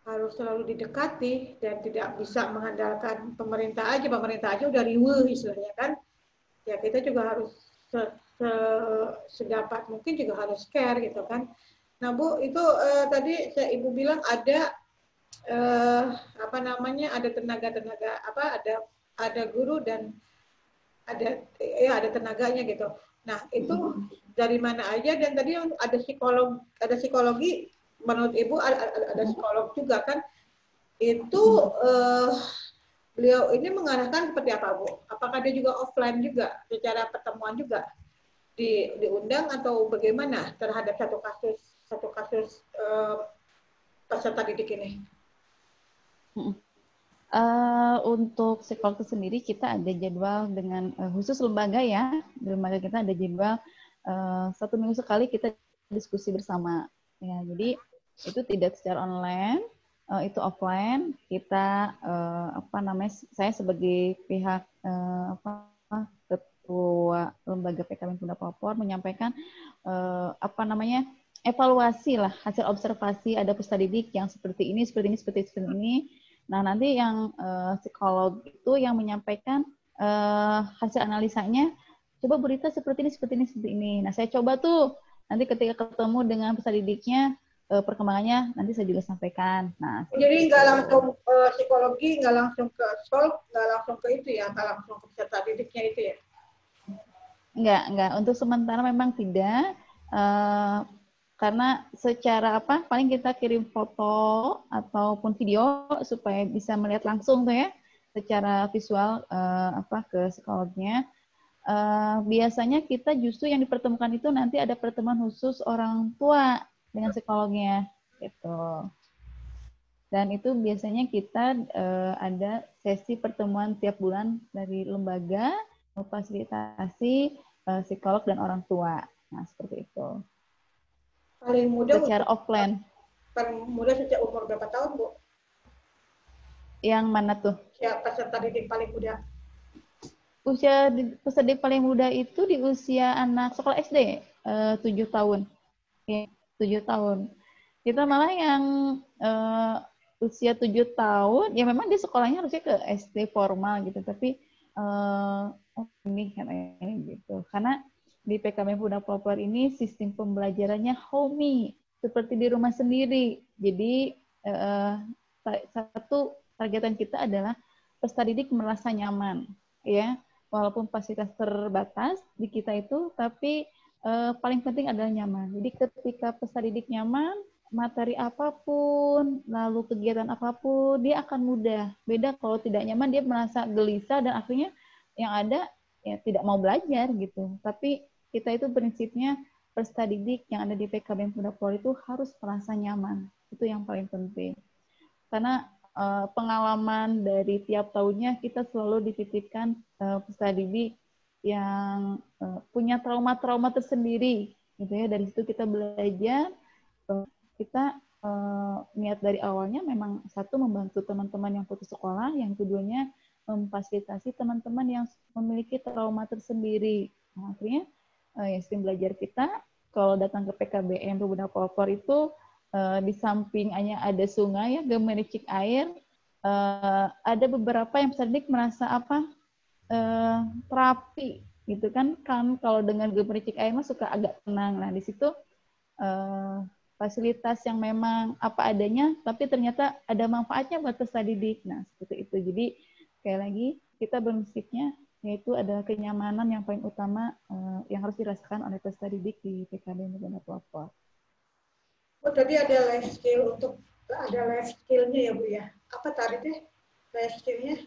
harus selalu didekati dan tidak bisa mengandalkan pemerintah aja udah riweuh istilahnya kan. Ya kita juga harus sedapat mungkin juga harus care gitu kan. Nah Bu, itu tadi Ibu bilang ada ada tenaga-tenaga ada guru dan ada tenaganya gitu. Nah, itu dari mana aja, dan tadi ada psikologi, menurut Ibu ada psikolog juga kan? Itu beliau ini mengarahkan seperti apa, Bu? Apakah dia juga offline juga, secara pertemuan juga diundang atau bagaimana terhadap satu kasus peserta didik ini? Untuk psikolog itu sendiri kita ada jadwal dengan khusus lembaga ya. Di lembaga kita ada jadwal 1 minggu sekali kita diskusi bersama. Ya, jadi itu tidak secara online, itu offline. Kita saya sebagai pihak ketua lembaga PKB Pemuda Pelopor menyampaikan evaluasi lah hasil observasi ada peserta didik yang seperti ini. Nah, nanti yang psikolog itu yang menyampaikan hasil analisanya, coba berita seperti ini. Nah, saya coba tuh nanti ketika ketemu dengan peserta didiknya, perkembangannya nanti saya juga sampaikan. Nah, jadi nggak langsung psikologi, nggak langsung ke psikolog, nggak langsung ke itu ya, nggak langsung ke peserta didiknya itu ya? Enggak. Untuk sementara memang tidak. Karena secara paling kita kirim foto ataupun video supaya bisa melihat langsung tuh ya secara visual ke psikolognya. Biasanya kita justru yang dipertemukan itu nanti ada pertemuan khusus orang tua dengan psikolognya gitu. Dan itu biasanya kita ada sesi pertemuan tiap bulan dari lembaga memfasilitasi psikolog dan orang tua. Nah, seperti itu. Paling muda secara offline. Paling muda sejak umur berapa tahun, Bu? Yang mana tuh? Ya, peserta didik paling muda. Usia peserta didik paling muda itu di usia anak sekolah SD, 7 tahun. Ya, 7 tahun. Kita malah yang usia 7 tahun, ya memang di sekolahnya harusnya ke SD formal gitu, tapi ini gitu. Karena di PKB Muda Pelopor ini sistem pembelajarannya homey, seperti di rumah sendiri. Jadi satu targetan kita adalah peserta didik merasa nyaman, ya. Walaupun fasilitas terbatas di kita itu, tapi paling penting adalah nyaman. Jadi ketika peserta didik nyaman, materi apapun, lalu kegiatan apapun, dia akan mudah. Beda kalau tidak nyaman, dia merasa gelisah dan akhirnya yang ada ya tidak mau belajar gitu. Tapi kita itu prinsipnya peserta didik yang ada di PKB Muda Pelopor itu harus merasa nyaman. Itu yang paling penting. Karena pengalaman dari tiap tahunnya kita selalu dititipkan peserta didik yang punya trauma-trauma tersendiri, gitu ya. Dari situ kita belajar, kita niat dari awalnya memang satu membantu teman-teman yang putus sekolah, yang keduanya memfasilitasi teman-teman yang memiliki trauma tersendiri. Nah, akhirnya sistem belajar kita kalau datang ke PKBM Muda Pelopor itu di sampingnya ada sungai ya, gemericik air, ada beberapa yang peserta didik merasa terapi gitu kan kalau dengan gemericik air mah suka agak tenang. Nah di situ fasilitas yang memang apa adanya tapi ternyata ada manfaatnya buat peserta didik. Nah seperti itu. Jadi sekali lagi kita prinsipnya yaitu ada kenyamanan yang paling utama yang harus dirasakan oleh peserta didik di PKB Muda Pelopor. Oh, tadi ada life skill life skill-nya ya Bu ya. Apa tadi deh life skill-nya?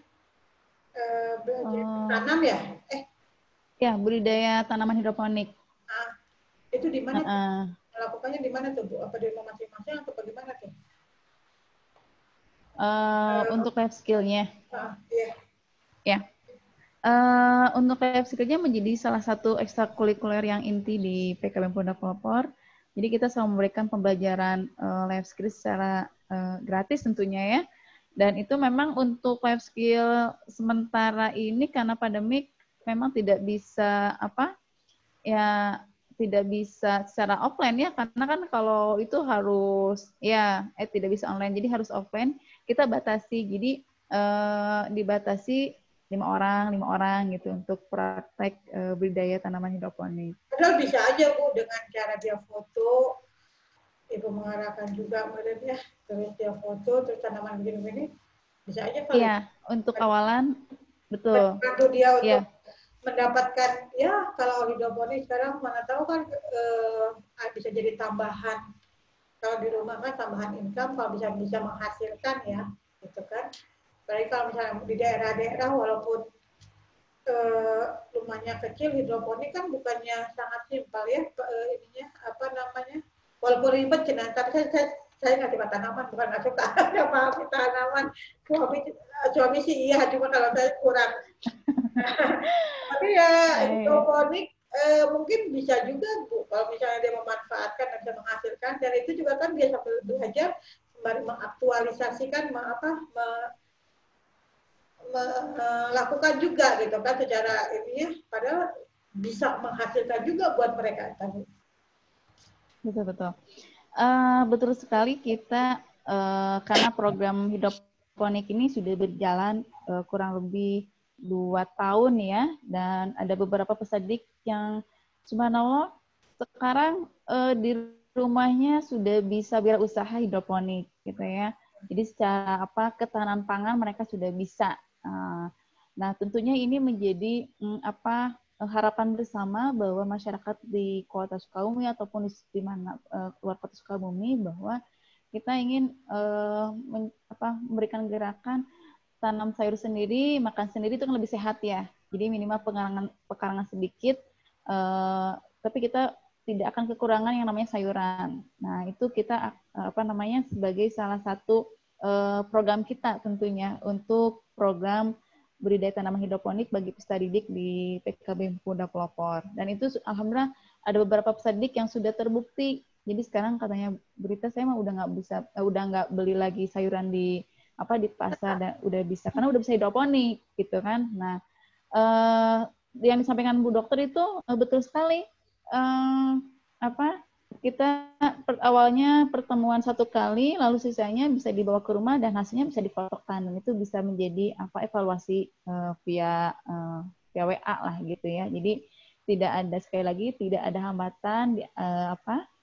Belajar tanam ya? Ya, budidaya tanaman hidroponik. Itu di mana tuh? Melakukannya di mana tuh Bu? Apa di rumah masing-masing atau bagaimana tuh? Untuk life skill-nya? Iya. Ya. Untuk life skill-nya menjadi salah satu ekstrakurikuler yang inti di PKB Muda Pelopor. Jadi kita selalu memberikan pembelajaran life skill secara gratis tentunya ya. Dan itu memang untuk life skill sementara ini karena pandemik memang tidak bisa tidak bisa secara offline ya, karena kan kalau itu harus tidak bisa online, jadi harus offline. Kita batasi, jadi dibatasi 5 orang gitu untuk praktek budidaya tanaman hidroponik. Padahal bisa aja Bu dengan cara dia foto, Ibu mengarahkan juga muridnya, terus dia foto, terus tanaman begini-begini, bisa aja kali. Iya, untuk awalan, betul. Bantu dia untuk mendapatkan, ya kalau hidroponik sekarang mana tahu kan bisa jadi tambahan. Kalau di rumah kan tambahan income, kalau bisa menghasilkan ya, gitu kan. Baik kalau misalnya di daerah-daerah walaupun rumahnya kecil, hidroponik kan bukannya sangat simpel ya, walaupun ribet cenah, tapi saya nggak suka tanaman, bukan nggak suka, maaf tanaman, suami sih iya, cuma kalau saya kurang. Tapi ya hidroponik mungkin bisa juga Bu, kalau misalnya dia memanfaatkan dan bisa menghasilkan, dan itu juga kan dia sambil belajar sembari mengaktualisasikan melakukan juga gitu kan secara ini, padahal bisa menghasilkan juga buat mereka tadi. Betul. Betul sekali, kita karena program hidroponik ini sudah berjalan kurang lebih 2 tahun ya, dan ada beberapa peserta didik yang subhanallah sekarang di rumahnya sudah bisa wirausaha hidroponik gitu ya. Jadi secara ketahanan pangan mereka sudah bisa. Nah, tentunya ini menjadi harapan bersama bahwa masyarakat di Kota Sukabumi ataupun di mana keluar Kota Sukabumi bahwa kita ingin memberikan gerakan tanam sayur sendiri, makan sendiri itu kan lebih sehat ya. Jadi minimal pekarangan sedikit, tapi kita tidak akan kekurangan yang namanya sayuran. Nah, itu kita sebagai salah satu program kita tentunya untuk program budidaya tanaman hidroponik bagi peserta didik di PKB Muda Pelopor. Dan itu alhamdulillah ada beberapa peserta didik yang sudah terbukti. Jadi sekarang katanya berita saya mah udah nggak beli lagi sayuran di pasar, dan udah bisa karena udah bisa hidroponik gitu kan. Nah, yang disampaikan Bu Dokter itu betul sekali. Kita awalnya pertemuan 1 kali, lalu sisanya bisa dibawa ke rumah dan hasilnya bisa dipotokkan, dan itu bisa menjadi evaluasi via WA lah gitu ya. Jadi tidak ada, sekali lagi tidak ada hambatan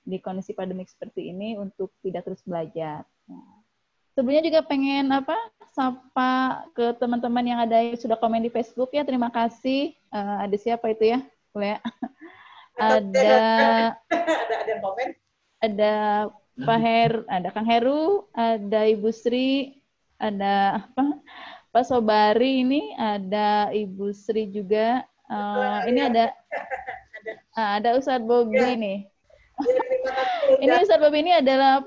di kondisi pandemik seperti ini untuk tidak terus belajar. Sebelumnya juga pengen sapa ke teman-teman yang sudah komen di Facebook ya, terima kasih. Ada siapa itu ya? Boleh ya? Ada komen. Ada ada Kang Heru, ada Ibu Sri, ada Pak Sobari ini, ada Ibu Sri juga. Ini ada Ustadz Bobi ya. nih. Ya, terima kasih. Ini Ustadz Bobi ini adalah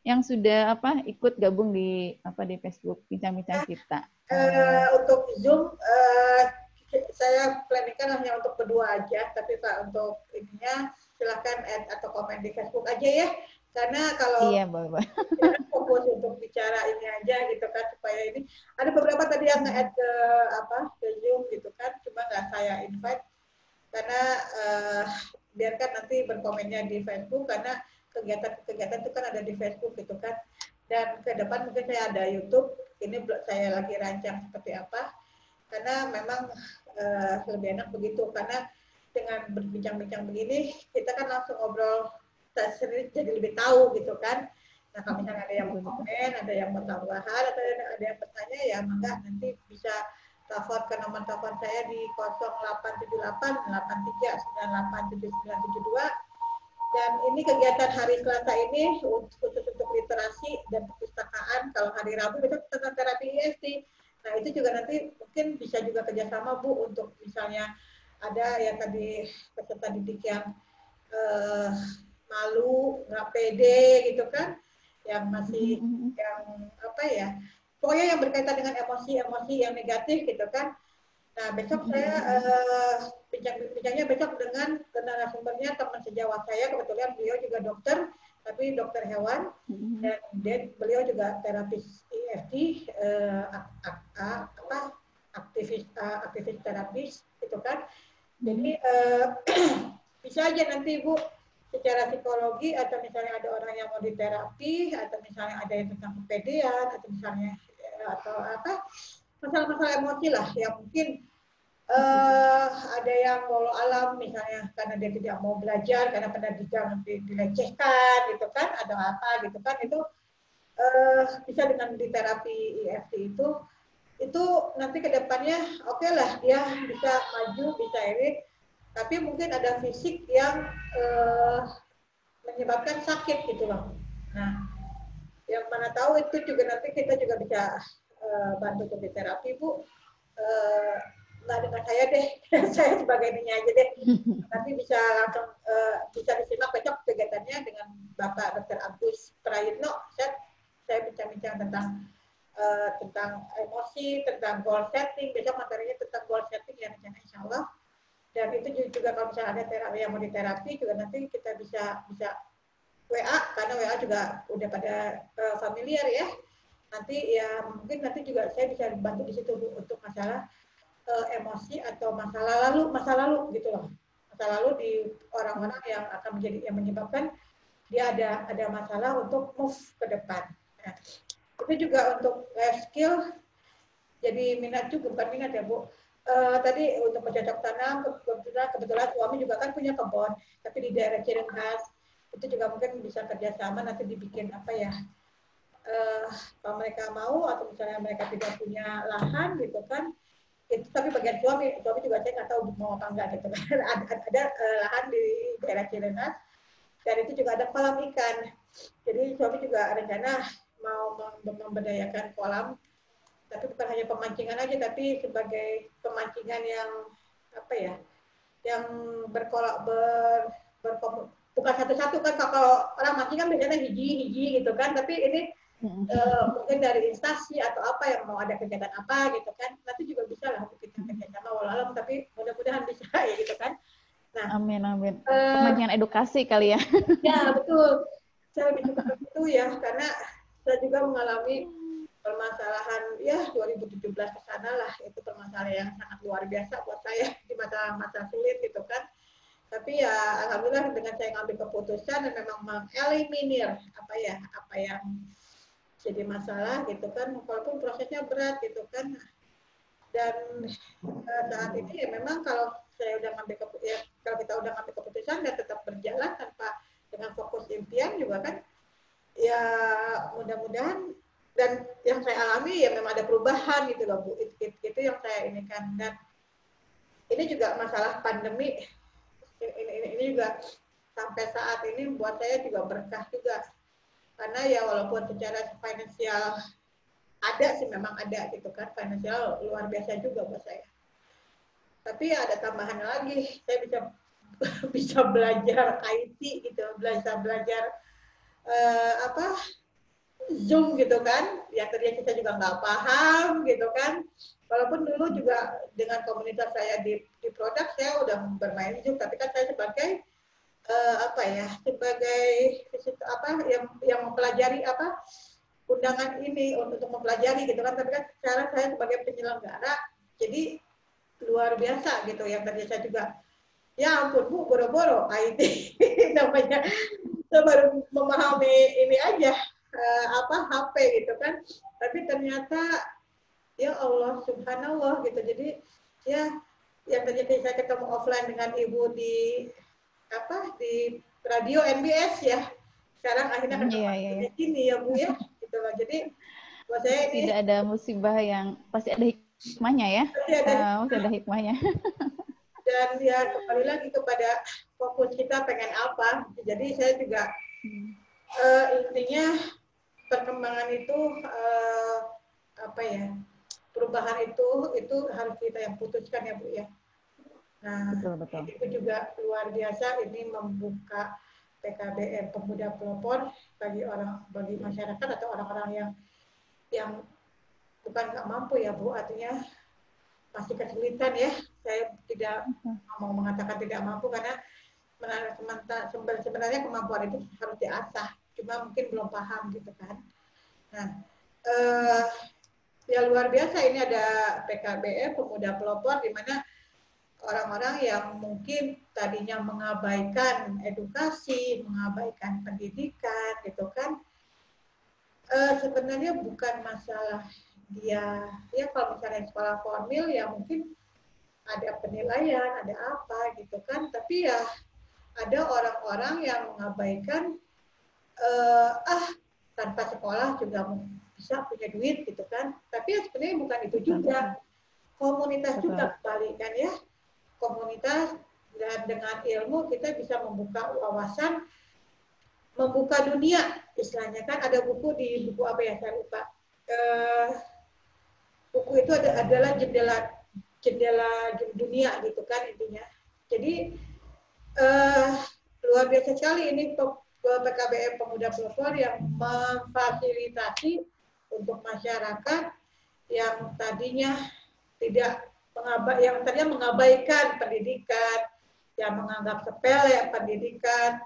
yang sudah ikut gabung di Facebook bincang-bincang kita. Untuk Zoom saya planningkan hanya untuk berdua aja, tapi Pak untuk ininya silakan add atau komen di Facebook aja ya. Karena kalau boleh. fokus untuk bicara ini aja gitu kan, supaya ini ada beberapa tadi yang nge-add ke Zoom gitu kan, cuma nggak saya invite karena biarkan nanti berkomennya di Facebook, karena kegiatan itu kan ada di Facebook gitu kan. Dan ke depan mungkin saya ada YouTube, ini saya lagi rancang seperti apa, karena memang lebih enak begitu, karena dengan berbincang-bincang begini kita kan langsung ngobrol sendiri, jadi lebih tahu gitu kan. Nah kalau misalnya ada yang mau komen, ada yang mau tambahan, atau ada yang bertanya, ya mangga nanti bisa telepon ke nomor telepon saya di 0878 83 98 7972. Dan ini kegiatan hari Selasa ini khusus untuk literasi dan perpustakaan. Kalau hari Rabu itu tentang terapi EFT. Nah itu juga nanti mungkin bisa juga kerjasama Bu, untuk misalnya ada yang tadi peserta didik yang malu, nggak pede gitu kan, yang masih yang pokoknya yang berkaitan dengan emosi-emosi yang negatif gitu kan. Nah besok saya bincangnya besok dengan narasumbernya teman sejawat saya, kebetulan beliau juga dokter, tapi dokter hewan, dan beliau juga terapis EFT, aktivis terapis gitu kan. Jadi bisa aja nanti Bu secara psikologi, atau misalnya ada orang yang mau diterapi, atau misalnya ada yang tentang kepedean, atau misalnya masalah-masalah emosi lah yang mungkin ada yang walau alam misalnya karena dia tidak mau belajar karena pernah dilecehkan gitu kan, ada apa gitu kan, itu bisa dengan di terapi EFT itu nanti kedepannya oke lah dia bisa maju, bisa ini, tapi mungkin ada fisik yang menyebabkan sakit gitu loh. Nah, yang mana tahu itu juga nanti kita juga bisa bantu untuk terapi Bu. Nggak dengan saya deh, saya sebagai ininya aja deh. Nanti bisa langsung bisa disimak besok kegiatannya dengan Bapak Dr. Agus Prayitno. Saya bincang-bincang tentang emosi, tentang goal setting. Besok materinya tentang goal setting ya rencana insya Allah. Dan itu juga kalau misalnya ada terapi yang mau diterapi juga nanti kita bisa WA, karena WA juga udah pada familiar ya. Nanti ya mungkin nanti juga saya bisa bantu di situ untuk masalah emosi atau masa lalu gitu loh. Masa lalu di orang-orang yang akan yang menyebabkan dia ada masalah untuk move ke depan. Nah, itu juga untuk life skill. Jadi minat juga, bukan minat ya Bu. Tadi untuk bercocok tanam, kebetulan suami juga kan punya kebun, tapi di daerah Cirengas itu juga mungkin bisa kerjasama, nanti dibikin kalau mereka mau, atau misalnya mereka tidak punya lahan gitu kan, itu tapi bagian suami juga saya nggak tahu mau apa enggak gitu kan. ada lahan di daerah Cirengas, dan itu juga ada kolam ikan, jadi suami juga rencana mau memberdayakan kolam, tapi bukan hanya pemancingan aja, tapi sebagai pemancingan yang yang bukan satu-satu kan, kalau orang mancing kan biasanya hiji gitu kan, tapi ini mungkin dari instansi atau apa yang mau ada kegiatan apa gitu kan, nanti juga bisa lah kita kerjasama walau tapi mudah-mudahan bisa ya gitu kan. Nah, amin. Pemancingan edukasi kali ya. Ya betul, saya lebih suka itu ya, karena saya juga mengalami permasalahan ya 2017 ke sana lah, itu permasalahan yang sangat luar biasa buat saya di masa sulit gitu kan. Tapi ya alhamdulillah dengan saya ngambil keputusan dan memang mengeliminir apa yang jadi masalah gitu kan, walaupun prosesnya berat gitu kan. Dan saat ini ya memang kalau saya udah kalau kita udah ngambil keputusan dan tetap berjalan tanpa dengan fokus impian juga kan, ya mudah-mudahan. Dan yang saya alami ya memang ada perubahan gitu loh Bu, itu yang saya ini kan. Dan ini juga masalah pandemi ini juga sampai saat ini buat saya juga berkah juga, karena ya walaupun secara finansial ada sih, memang ada gitu kan, finansial luar biasa juga buat saya, tapi ya ada tambahan lagi, saya bisa bisa belajar IT gitu, belajar apa Zoom gitu kan, ya ternyata kita juga nggak paham gitu kan. Walaupun dulu juga dengan komunitas saya di produk saya udah bermain Zoom, tapi kan saya sebagai apa ya, sebagai apa yang mempelajari apa undangan ini untuk mempelajari gitu kan, tapi kan sekarang saya sebagai penyelenggara jadi luar biasa gitu yang ternyata juga, ya ampun Bu, boro-boro IT namanya saya baru memahami ini aja apa HP gitu kan, tapi ternyata ya Allah subhanallah gitu. Jadi ya yang ternyata saya ketemu offline dengan ibu di apa di radio NBS ya, sekarang akhirnya ketemu di sini ya Bu ya gitu loh. Jadi buat saya ini tidak ada musibah yang pasti ada hikmahnya ya, pasti ada hikmahnya. Dan ya kembali lagi kepada fokus kita pengen apa. Jadi saya juga intinya perkembangan itu apa ya, perubahan itu harus kita yang putuskan ya Bu ya. Nah, betul. itu juga luar biasa, ini membuka PKBM Pemuda Pelopor bagi masyarakat atau orang-orang yang bukan nggak mampu ya Bu, artinya masih kesulitan ya. Saya tidak mau mengatakan tidak mampu, karena sebenarnya kemampuan itu harus diasah, cuma mungkin belum paham gitu kan. Nah, ya luar biasa ini ada PKBM Pemuda Pelopor, di mana orang-orang yang mungkin tadinya mengabaikan edukasi, mengabaikan pendidikan gitu kan, sebenarnya bukan masalah dia, ya kalau misalnya sekolah formil ya mungkin ada penilaian, ada apa gitu kan, tapi ya ada orang-orang yang mengabaikan tanpa sekolah juga bisa punya duit gitu kan, tapi ya sebenarnya bukan itu juga. Komunitas juga kembali kan ya, komunitas, dan dengan ilmu kita bisa membuka wawasan, membuka dunia istilahnya kan. Ada buku buku apa ya saya lupa, buku itu adalah jendela dunia gitu kan intinya. Jadi luar biasa sekali ini PKBM Pemuda Pelopor yang memfasilitasi untuk masyarakat yang tadinya mengabaikan pendidikan, yang menganggap sepele pendidikan,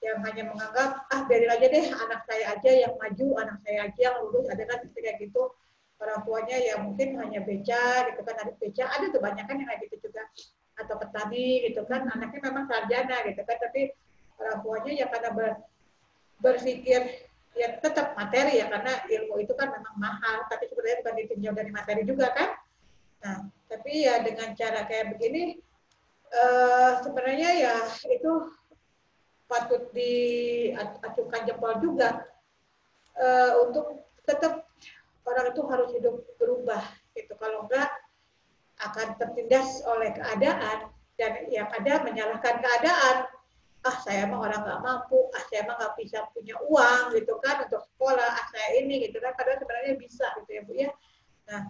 yang hanya menganggap biarin aja deh, anak saya aja yang maju, anak saya aja yang lulus. Ada kan kayak gitu, orang tuanya ya mungkin hanya beca gitu kan, ada beca, ada tuh banyak kan yang kayak gitu juga, atau petani gitu kan, anaknya memang sarjana gitu kan, tapi orang tuanya ya karena berpikir ya tetap materi ya, karena ilmu itu kan memang mahal, tapi sebenarnya bukan ditinjau dari materi juga kan. Nah, tapi ya dengan cara kayak begini, sebenarnya ya itu patut diacukan jempol juga, untuk tetap orang itu harus hidup berubah gitu. Kalau enggak akan tertindas oleh keadaan, dan yang ada menyalahkan keadaan. Saya emang orang nggak mampu, saya emang nggak bisa punya uang gitu kan untuk sekolah, saya ini gitu kan, padahal sebenarnya bisa gitu ya Bu ya. Nah,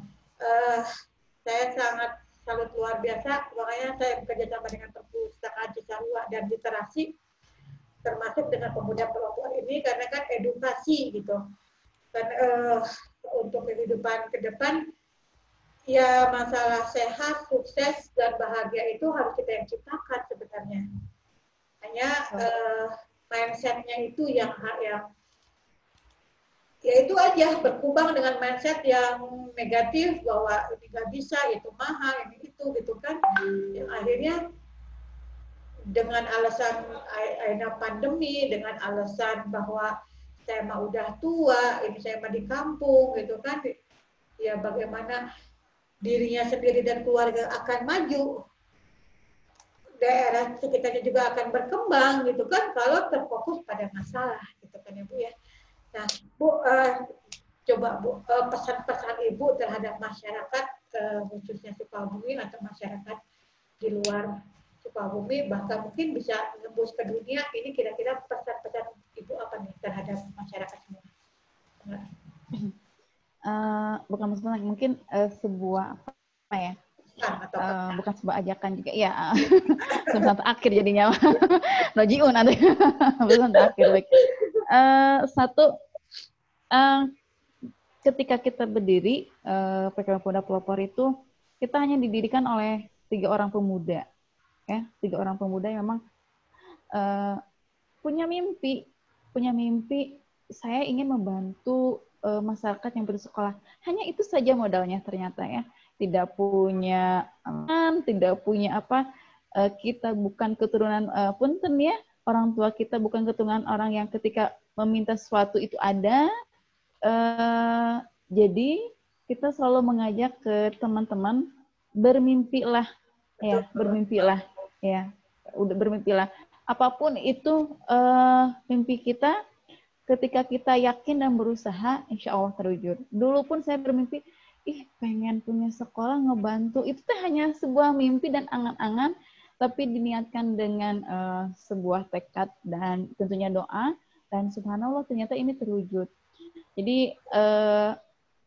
saya sangat salut luar biasa, makanya saya bekerja sama dengan Perpustakaan Cisarua dan literasi, termasuk dengan Pemuda Pelopor ini, karena kan edukasi gitu. Dan untuk kehidupan ke depan, ya masalah sehat, sukses, dan bahagia itu harus kita yang ciptakan sebenarnya. Hanya mindset-nya itu yang ya itu aja, berkembang dengan mindset yang negatif, bahwa ini nggak bisa, itu mahal, ini itu gitu kan. Yang akhirnya dengan alasan pandemi, dengan alasan bahwa saya mah udah tua, ini saya mah di kampung gitu kan, ya bagaimana dirinya sendiri dan keluarga akan maju, daerah sekitarnya juga akan berkembang gitu kan kalau terfokus pada masalah gitu kan ya Bu ya. Nah Bu, coba Bu, pesan-pesan Ibu terhadap masyarakat khususnya Sukabumi atau masyarakat di luar Sukabumi, bahkan mungkin bisa nembus ke dunia, ini kira-kira pesan-pesan Ibu apa nih terhadap masyarakat semua? Bukan maksudnya mungkin sebuah apa ya? Bukan sebuah ajakan juga ya. Pesan akhir jadinya. Rojiun ada. Pesan akhir baik. Satu, ketika kita berdiri PKB Pemuda Pelopor itu kita hanya didirikan oleh 3 orang pemuda, ya 3 orang pemuda yang memang punya mimpi. Saya ingin membantu masyarakat yang bersekolah. Hanya itu saja modalnya ternyata ya. Tidak punya tidak punya apa. Kita bukan keturunan punten ya. Orang tua kita bukan keturunan orang yang ketika meminta sesuatu itu ada. Jadi kita selalu mengajak ke teman-teman bermimpilah ya, bermimpilah ya. Udah bermimpilah. Apapun itu mimpi kita, ketika kita yakin dan berusaha, insya Allah terwujud. Dulu pun saya bermimpi, pengen punya sekolah ngebantu. Itu tuh hanya sebuah mimpi dan angan-angan, tapi diniatkan dengan sebuah tekad dan tentunya doa. Dan subhanallah ternyata ini terwujud. Jadi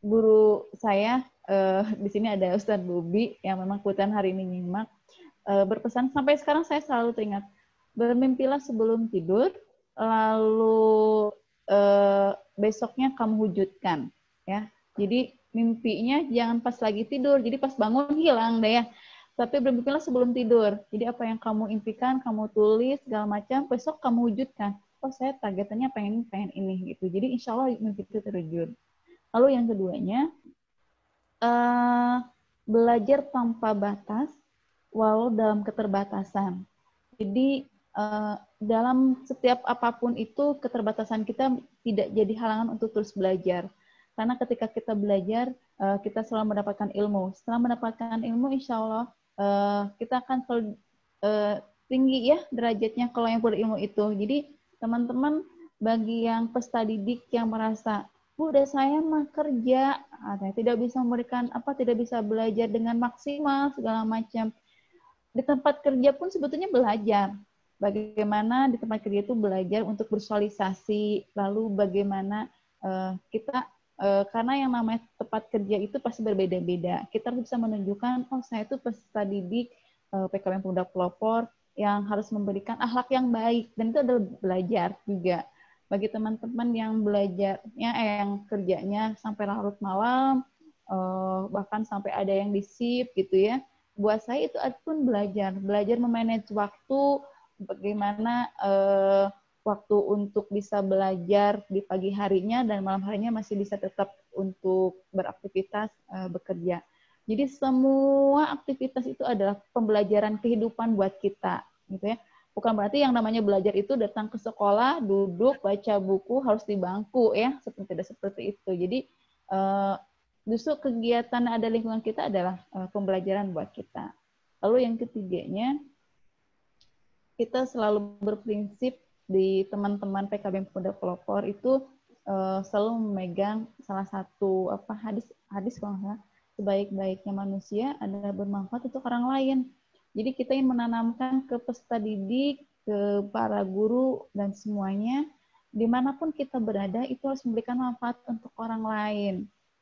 guru saya di sini ada Ustadz Bubi yang memang kebetulan hari ini nyimak, berpesan sampai sekarang saya selalu teringat, bermimpilah sebelum tidur, lalu besoknya kamu wujudkan, ya. Jadi mimpinya jangan pas lagi tidur, jadi pas bangun hilang deh ya. Tapi bermimpilah sebelum tidur. Jadi apa yang kamu impikan, kamu tulis segala macam, besok kamu wujudkan. Oh saya targetannya pengen ini gitu. Jadi insya Allah mimpi itu terwujud. Lalu yang keduanya, belajar tanpa batas, walau dalam keterbatasan. Jadi dalam setiap apapun itu, keterbatasan kita tidak jadi halangan untuk terus belajar. Karena ketika kita belajar, kita selalu mendapatkan ilmu. Setelah mendapatkan ilmu, insya Allah kita akan selalu tinggi ya derajatnya kalau yang berilmu itu. Jadi teman-teman, bagi yang peserta didik yang merasa, Bu, udah saya mah kerja, tidak bisa memberikan tidak bisa belajar dengan maksimal segala macam. Di tempat kerja pun sebetulnya belajar. Bagaimana di tempat kerja itu belajar untuk bersosialisasi, lalu bagaimana kita karena yang namanya tempat kerja itu pasti berbeda-beda. Kita harus bisa menunjukkan, saya itu peserta didik PKB Pemuda Pelopor yang harus memberikan akhlak yang baik, dan itu adalah belajar juga. Bagi teman-teman yang belajarnya, yang kerjanya sampai larut malam, bahkan sampai ada yang disip gitu ya, buat saya itu pun belajar memanage waktu, bagaimana waktu untuk bisa belajar di pagi harinya dan malam harinya masih bisa tetap untuk beraktivitas bekerja. Jadi semua aktivitas itu adalah pembelajaran kehidupan buat kita, gitu ya. Bukan berarti yang namanya belajar itu datang ke sekolah, duduk, baca buku, harus di bangku ya, tidak seperti itu. Jadi justru kegiatan ada lingkungan kita adalah pembelajaran buat kita. Lalu yang ketiganya, kita selalu berprinsip di teman-teman PKB Pemuda Pelopor itu selalu memegang salah satu hadis kalau nggak salah, sebaik-baiknya manusia adalah bermanfaat untuk orang lain. Jadi kita ingin menanamkan ke peserta didik, ke para guru dan semuanya, dimanapun kita berada itu harus memberikan manfaat untuk orang lain.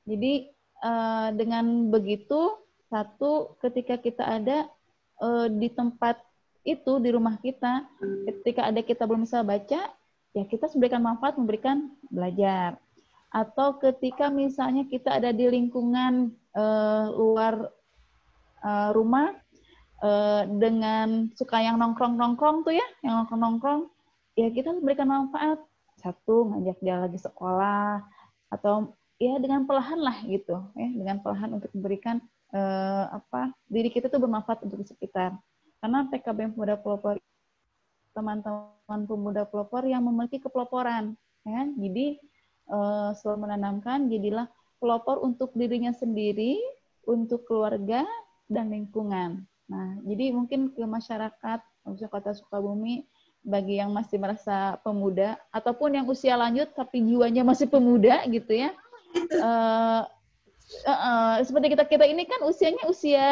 Jadi dengan begitu, satu, ketika kita ada di tempat itu, di rumah kita, ketika ada kita belum bisa baca, ya kita memberikan manfaat, memberikan belajar. Atau ketika misalnya kita ada di lingkungan luar rumah, dengan suka yang nongkrong-nongkrong tuh ya, yang nongkrong-nongkrong, ya kita memberikan manfaat. Satu, ngajak dia lagi sekolah, atau ya dengan perlahan lah gitu, ya dengan perlahan untuk memberikan diri kita tuh bermanfaat untuk di sekitar. Karena PKB Pemuda Pelopor, teman-teman pemuda pelopor yang memiliki kepeloporan, ya. Jadi selalu menanamkan, jadilah pelopor untuk dirinya sendiri, untuk keluarga dan lingkungan. Nah, jadi mungkin ke masyarakat, maksudnya Kota Sukabumi, bagi yang masih merasa pemuda, ataupun yang usia lanjut tapi jiwanya masih pemuda gitu ya. Seperti kita ini kan usianya usia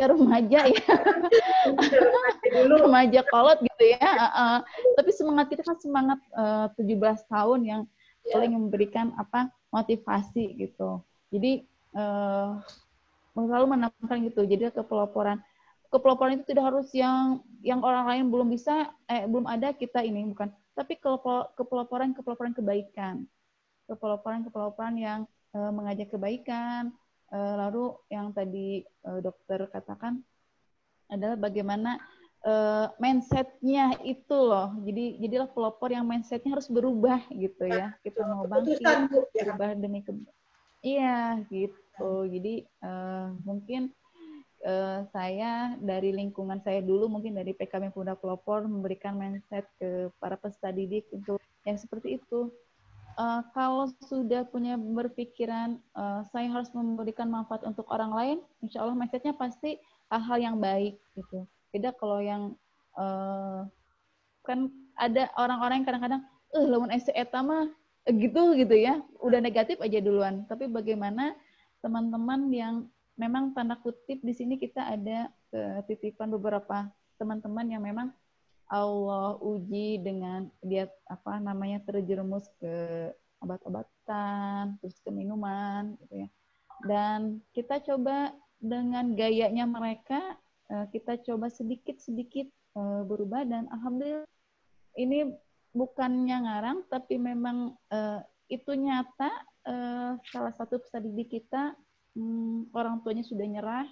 remaja ya. Remaja kolot gitu ya. Tapi semangat kita kan semangat 17 tahun yang paling memberikan motivasi gitu. Jadi selalu menanamkan gitu. Jadi kepeloporan itu tidak harus yang orang lain belum bisa, belum ada, kita ini bukan. Tapi kepeloporan kebaikan. Kepeloporan yang mengajak kebaikan. Lalu yang tadi dokter katakan adalah bagaimana mindset-nya itu loh. Jadilah pelopor yang mindset-nya harus berubah gitu ya. Kita mau bangkit, berubah demi iya gitu. Jadi mungkin saya dari lingkungan saya dulu, mungkin dari PKB Pemuda Pelopor, memberikan mindset ke para peserta didik untuk yang seperti itu. Kalau sudah punya berpikiran saya harus memberikan manfaat untuk orang lain, insya Allah mindset-nya pasti hal-hal yang baik gitu. Beda kalau yang kan ada orang-orang yang kadang-kadang lamun eta mah gitu ya, udah negatif aja duluan. Tapi bagaimana teman-teman yang memang tanda kutip di sini kita ada titipan beberapa teman-teman yang memang Allah uji dengan dia terjerumus ke obat-obatan, terus ke minuman gitu ya. Dan kita coba dengan gayanya mereka, kita coba sedikit-sedikit berubah, dan alhamdulillah ini bukannya ngarang, tapi memang itu nyata. Salah satu peserta didik kita, orang tuanya sudah nyerah,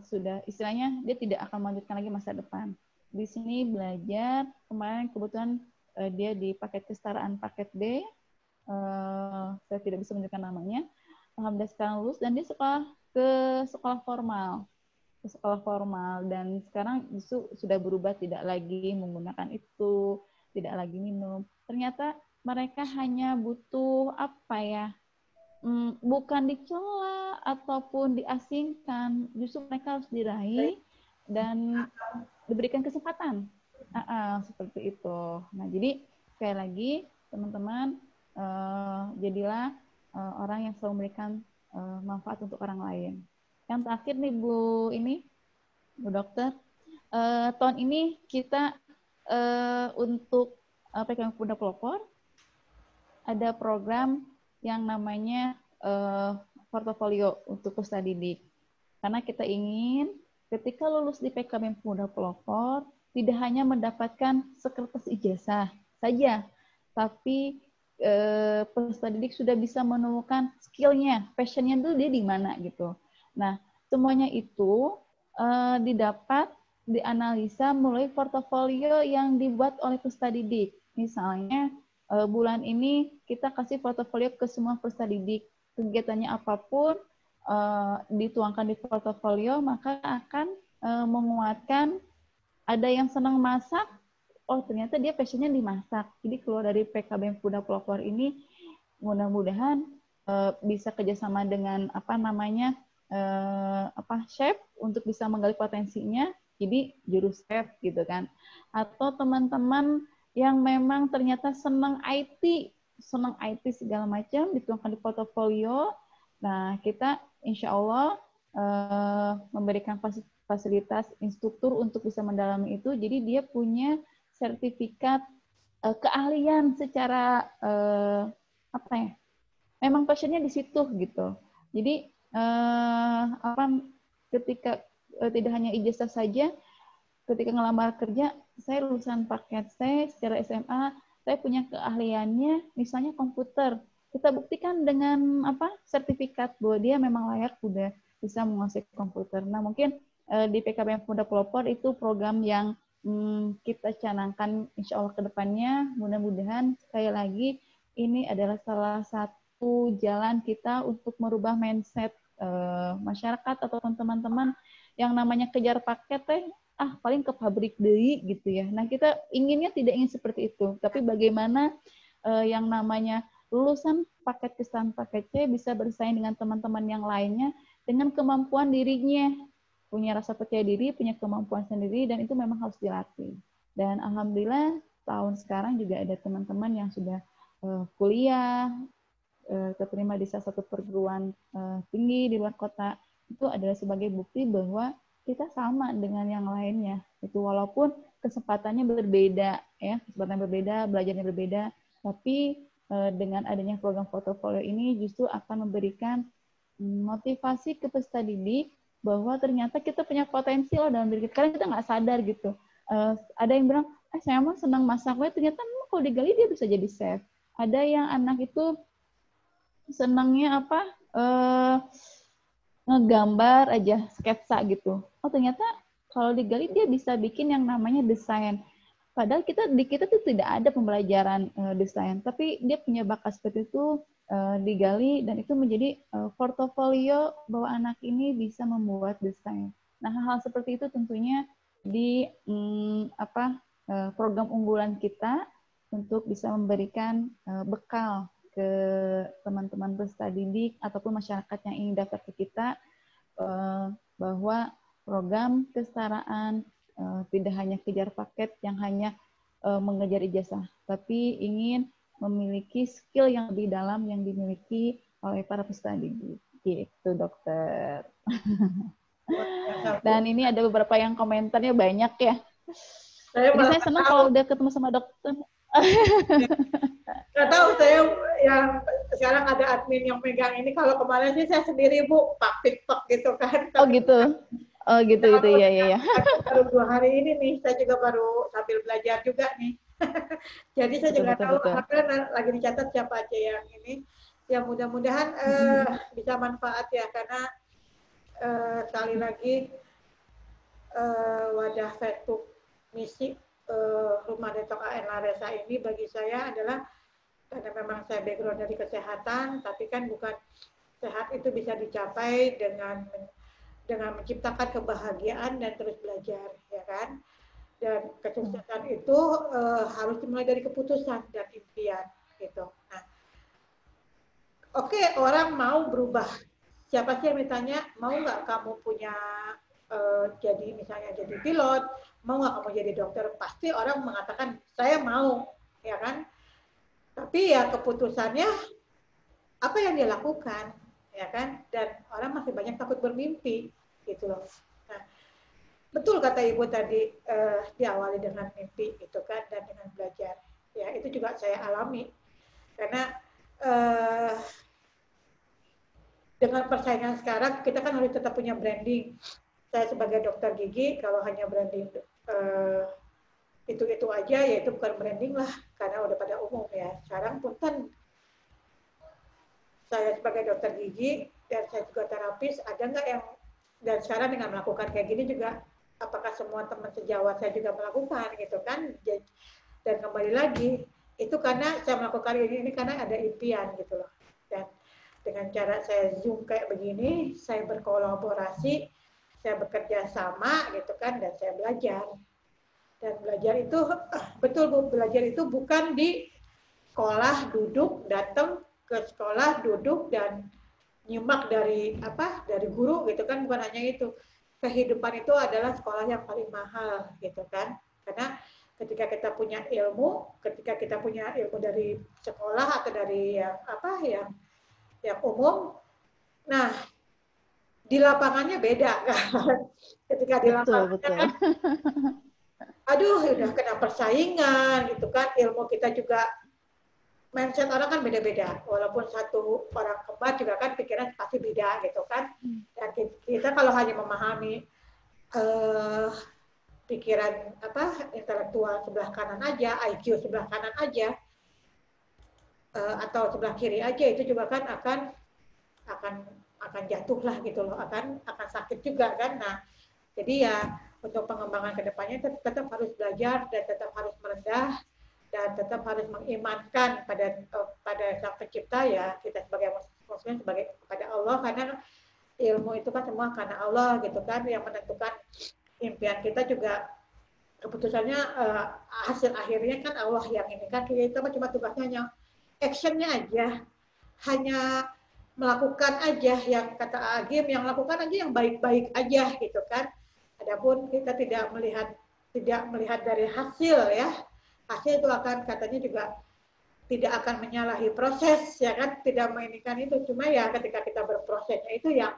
sudah istilahnya dia tidak akan melanjutkan lagi masa depan. Di sini belajar, kemarin kebetulan dia di paket kesetaraan paket B, saya tidak bisa menunjukkan namanya. Alhamdulillah sekarang lulus dan dia sekolah formal. Dan sekarang justru sudah berubah, tidak lagi menggunakan itu, tidak lagi minum. Ternyata mereka hanya butuh bukan dicela ataupun diasingkan, justru mereka harus diraih dan diberikan kesempatan. Seperti itu. Nah, jadi sekali lagi teman-teman, jadilah orang yang selalu memberikan manfaat untuk orang lain. Yang terakhir nih Bu Dokter, tahun ini kita untuk PKB Pemuda Pelopor ada program yang namanya portofolio untuk peserta didik. Karena kita ingin ketika lulus di PKB Pemuda Pelopor tidak hanya mendapatkan sekretaris ijazah saja, tapi peserta didik sudah bisa menemukan skillnya, passionnya dulu dia di mana gitu. Nah, semuanya itu didapat, dianalisa melalui portofolio yang dibuat oleh peserta didik. Misalnya bulan ini kita kasih portofolio ke semua peserta didik, kegiatannya apapun dituangkan di portofolio, maka akan menguatkan. Ada yang senang masak, oh ternyata dia passionnya di masak. Jadi keluar dari PKB Pemuda Pelopor ini mudah-mudahan bisa kerjasama dengan chef untuk bisa menggali potensinya, jadi juru chef gitu kan. Atau teman-teman yang memang ternyata senang IT segala macam, dituangkan di portofolio. Nah, kita insya Allah memberikan fasilitas instruktur untuk bisa mendalami itu, jadi dia punya sertifikat keahlian secara memang passionnya di situ gitu. Jadi ketika tidak hanya ijazah saja, ketika ngelamar kerja, saya lulusan paket C secara SMA, saya punya keahliannya, misalnya komputer. Kita buktikan dengan sertifikat bahwa dia memang layak udah bisa menguasai komputer. Nah, mungkin di PKB Pemuda Pelopor itu program yang kita canangkan insya Allah ke depannya. Mudah-mudahan sekali lagi ini adalah salah satu jalan kita untuk merubah mindset masyarakat ataupun teman-teman yang namanya kejar paket paling ke pabrik deui gitu ya. Nah, kita inginnya tidak ingin seperti itu, tapi bagaimana yang namanya lulusan paket kesan paket C bisa bersaing dengan teman-teman yang lainnya dengan kemampuan dirinya, punya rasa percaya diri, punya kemampuan sendiri, dan itu memang harus dilatih. Dan alhamdulillah tahun sekarang juga ada teman-teman yang sudah kuliah, keterima di salah satu perguruan tinggi di luar kota. Itu adalah sebagai bukti bahwa kita sama dengan yang lainnya. Itu walaupun kesempatannya berbeda, ya, kesempatan berbeda, belajarnya berbeda, tapi dengan adanya program portofolio ini justru akan memberikan motivasi ke peserta didik bahwa ternyata kita punya potensi loh dalam diri kita. Karena kita nggak sadar gitu. Ada yang bilang, saya mah senang masak, ternyata kalau digali dia bisa jadi chef. Ada yang anak itu senangnya apa? Ngegambar aja, sketsa gitu. Oh ternyata kalau digali dia bisa bikin yang namanya desain. Padahal di kita tuh tidak ada pembelajaran desain, tapi dia punya bakat seperti itu digali dan itu menjadi portofolio bahwa anak ini bisa membuat desain. Nah hal-hal seperti itu tentunya di program unggulan kita untuk bisa memberikan bekal ke teman-teman peserta didik ataupun masyarakat yang ingin daftar ke kita bahwa program kesetaraan tidak hanya kejar paket yang hanya mengejar ijazah, tapi ingin memiliki skill yang lebih dalam yang dimiliki oleh para peserta didik. Gitu, dokter. Dan ini ada beberapa yang komentarnya banyak ya. Jadi saya senang kalau udah ketemu sama dokter. Nggak tahu, saya yang sekarang ada admin yang megang ini. Kalau kemarin sih saya sendiri Bu, pak tiktok gitu kan. Oh gitu. Oh gitu itu ya. Baru 2 hari ini nih, saya juga baru sambil belajar juga nih. Jadi saya juga tahu lagi dicatat siapa aja yang ini. Ya mudah-mudahan bisa manfaat ya, karena sekali lagi wadah Facebook misi Rumah Detok AN Laresa ini bagi saya adalah, karena memang saya background dari kesehatan, tapi kan bukan sehat itu bisa dicapai dengan menciptakan kebahagiaan dan terus belajar, ya kan? Dan kesuksesan itu harus dimulai dari keputusan dan impian, gitu. Nah, oke, orang mau berubah. Siapa sih yang ditanya, mau nggak kamu punya jadi misalnya jadi pilot, mau nggak kamu jadi dokter? Pasti orang mengatakan saya mau, ya kan? Tapi ya keputusannya apa yang dia lakukan, ya kan? Dan orang masih banyak takut bermimpi, gitu loh. Nah, betul kata Ibu tadi, diawali dengan mimpi, gitu kan, dan dengan belajar. Ya, itu juga saya alami. Karena dengan persaingan sekarang, kita kan harus tetap punya branding. Saya sebagai dokter gigi, kalau hanya branding itu aja, ya itu bukan branding lah, karena udah pada umum ya. Sekarang pun kan saya sebagai dokter gigi dan saya juga terapis, ada nggak yang, dan sekarang dengan melakukan kayak gini juga, apakah semua teman sejawat saya juga melakukan gitu kan? Dan kembali lagi, itu karena saya melakukan ini karena ada impian gitu loh. Dan dengan cara saya Zoom kayak begini, saya berkolaborasi, saya bekerja sama gitu kan, dan saya belajar. Dan belajar itu, betul Bu, belajar itu bukan di sekolah, duduk, datang ke sekolah, duduk, dan nyimak dari guru gitu kan, bukan hanya itu. Kehidupan itu adalah sekolah yang paling mahal gitu kan. Karena ketika kita punya ilmu dari sekolah atau dari yang umum, nah di lapangannya beda kan. Ketika di lapangannya kan, aduh udah kena persaingan gitu kan, ilmu kita juga, mindset orang kan beda-beda, walaupun satu orang kembar juga kan pikiran pasti beda gitu kan. Dan kita kalau hanya memahami pikiran intelektual sebelah kanan aja, IQ sebelah kanan aja, atau sebelah kiri aja, itu juga kan akan jatuh lah gitu loh, akan sakit juga kan. Nah, jadi ya untuk pengembangan kedepannya tetap harus belajar dan tetap harus merendah dan tetap harus mengimankan pada Sang Pencipta, ya kita sebagai muslim sebagai kepada Allah, karena ilmu itu kan semua karena Allah gitu kan, yang menentukan impian kita juga keputusannya hasil akhirnya kan Allah yang ini kan, kita cuma tugasnya actionnya aja, hanya melakukan aja yang kata Agim, yang lakukan aja yang baik-baik aja gitu kan. Adapun kita tidak melihat dari hasil ya, hasil itu akan katanya juga tidak akan menyalahi proses ya kan, tidak menginginkan itu, cuma ya ketika kita berprosesnya itu yang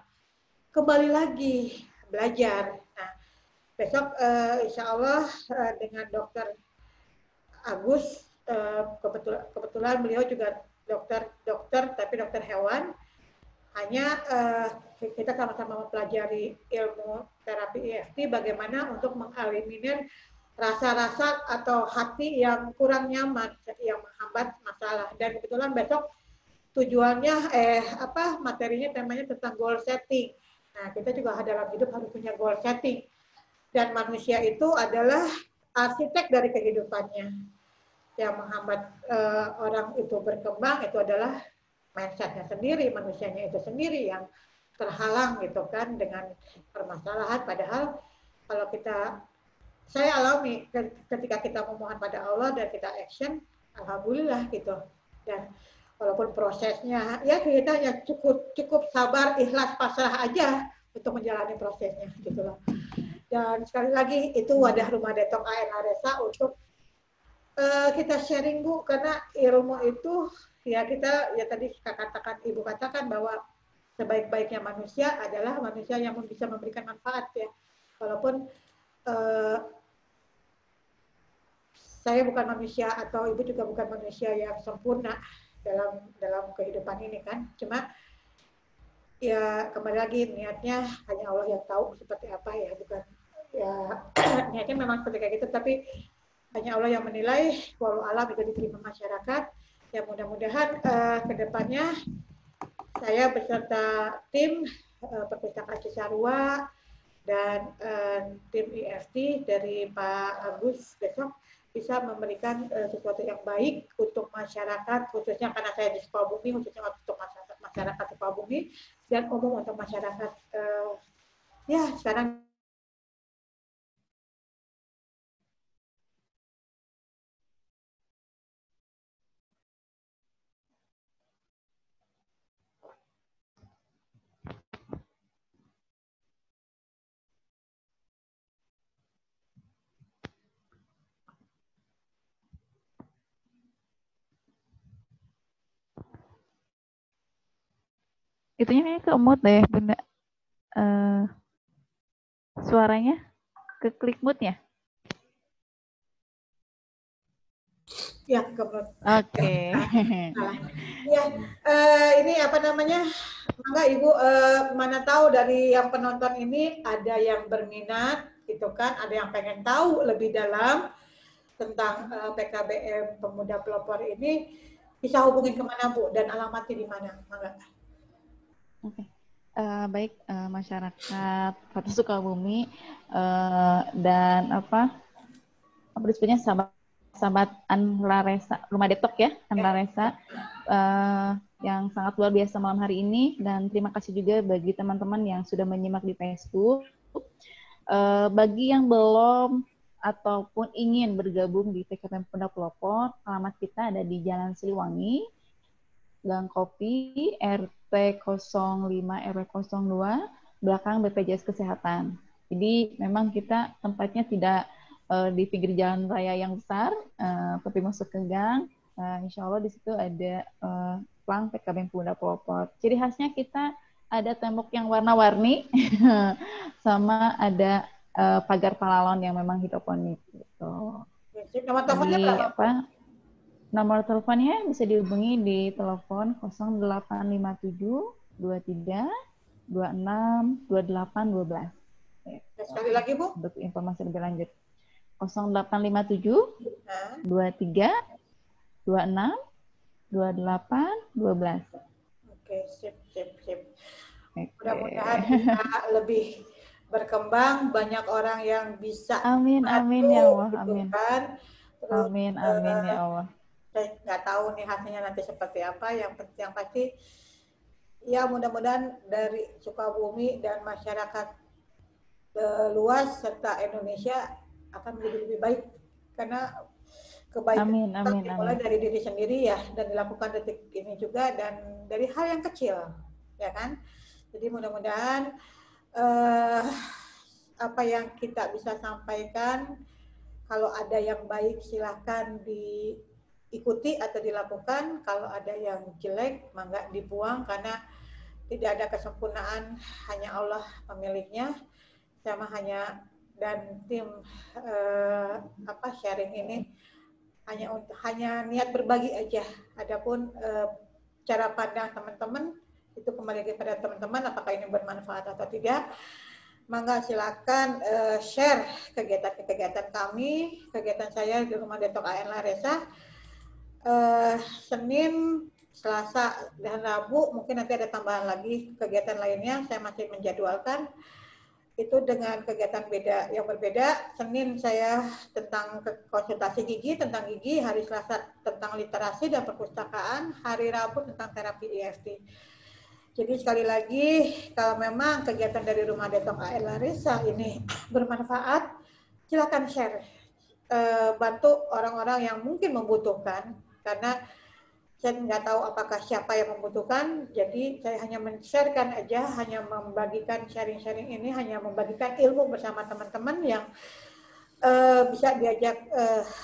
kembali lagi belajar. Nah besok insya Allah dengan dokter Agus, kebetulan beliau juga dokter tapi dokter hewan, hanya kita sama-sama mempelajari ilmu terapi EFT bagaimana untuk mengeliminir rasa-rasa atau hati yang kurang nyaman yang menghambat masalah. Dan kebetulan besok tujuannya materinya temanya tentang goal setting. Nah, kita juga dalam hidup harus punya goal setting. Dan manusia itu adalah arsitek dari kehidupannya. Yang menghambat orang itu berkembang itu adalah mindsetnya sendiri, manusianya itu sendiri yang terhalang gitu kan dengan permasalahan. Padahal kalau saya alami ketika kita memohon pada Allah dan kita action, alhamdulillah gitu. Dan walaupun prosesnya ya kita hanya cukup sabar, ikhlas, pasrah aja untuk menjalani prosesnya gitu loh. Dan sekali lagi itu wadah Rumah Detok ANA Resa untuk kita sharing Bu, karena ilmu itu ya kita ya tadi Ibu katakan bahwa sebaik-baiknya manusia adalah manusia yang bisa memberikan manfaat ya. Walaupun saya bukan manusia atau Ibu juga bukan manusia yang sempurna dalam kehidupan ini kan. Cuma ya kembali lagi niatnya hanya Allah yang tahu seperti apa ya, bukan ya niatnya memang seperti kayak gitu, tapi hanya Allah yang menilai, walau alam itu diterima masyarakat. Ya mudah-mudahan ke depannya saya beserta tim Perpustakaan Cisarua dan tim EFT dari Pak Agus besok bisa memberikan sesuatu yang baik untuk masyarakat, khususnya karena saya di Sukabumi, khususnya untuk masyarakat Sukabumi dan umum untuk masyarakat ya sekarang. Itunya kayaknya ke mute deh, Bunda. Suaranya ke klik mute-nya. Ya, kebetulan. Oke. Ya, ini apa namanya? Maka Ibu, mana tahu dari yang penonton ini ada yang berminat, gitu kan? Ada yang pengen tahu lebih dalam tentang PKBM Pemuda Pelopor ini, bisa hubungin kemana Bu? Dan alamatnya di mana? Mangga. Oke. Baik, masyarakat Kota Sukabumi dan apa disebutnya sahabat Anla Resa, Rumah Detok ya, Anla Resa yang sangat luar biasa malam hari ini, dan terima kasih juga bagi teman-teman yang sudah menyimak di Facebook. Bagi yang belum ataupun ingin bergabung di PKBM Pemuda Pelopor, alamat kita ada di Jalan Siliwangi, Gang Kopi, RT 05 RW 02, belakang BPJS Kesehatan. Jadi memang kita tempatnya tidak di pinggir jalan raya yang besar, tapi masuk ke gang. Insya Allah di situ ada plang PKBM Pemuda Pelopor. Ciri khasnya kita ada tembok yang warna-warni, sama ada pagar paralon yang memang hidroponik. Gitu. Nomor teleponnya berapa? Nomor teleponnya bisa dihubungi di telepon 0857 23 26 28 12. Sekali lagi Bu. Untuk informasi lebih lanjut. 0857 23 26 28 12. Oke, sip. Mudah-mudahan bisa lebih berkembang, banyak orang yang bisa amin ya Allah, gitu amin kan. Terus, amin ya Allah. Saya nggak tahu nih hasilnya nanti seperti apa, yang pasti ya mudah-mudahan dari Sukabumi dan masyarakat luas serta Indonesia akan menjadi lebih baik, karena kebaikan Amin, itu amin, dimulai amin. dari diri sendiri ya, dan dilakukan detik ini juga, dan dari hal yang kecil, ya kan? Jadi mudah-mudahan eh, apa yang kita bisa sampaikan, kalau ada yang baik silahkan diikuti atau dilakukan, kalau ada yang jelek mangga dibuang, karena tidak ada kesempurnaan, hanya Allah pemiliknya. Saya mah hanya, dan tim sharing ini hanya niat berbagi aja. Adapun cara pandang teman-teman itu kembali kepada teman-teman, apakah ini bermanfaat atau tidak. Mangga silakan share kegiatan-kegiatan kami, kegiatan saya di Rumah Detok AN Laresa. Senin, Selasa, dan Rabu, mungkin nanti ada tambahan lagi kegiatan lainnya, saya masih menjadwalkan. Itu dengan kegiatan yang berbeda. Senin saya tentang konsultasi gigi, tentang gigi. Hari Selasa tentang literasi dan perpustakaan. Hari Rabu tentang terapi EFT. Jadi sekali lagi, kalau memang kegiatan dari Rumah Detok AL Laresa ini bermanfaat, silakan share. Bantu orang-orang yang mungkin membutuhkan, karena saya nggak tahu apakah siapa yang membutuhkan, jadi saya hanya men-sharekan aja, hanya membagikan sharing-sharing ini, hanya membagikan ilmu bersama teman-teman yang bisa diajak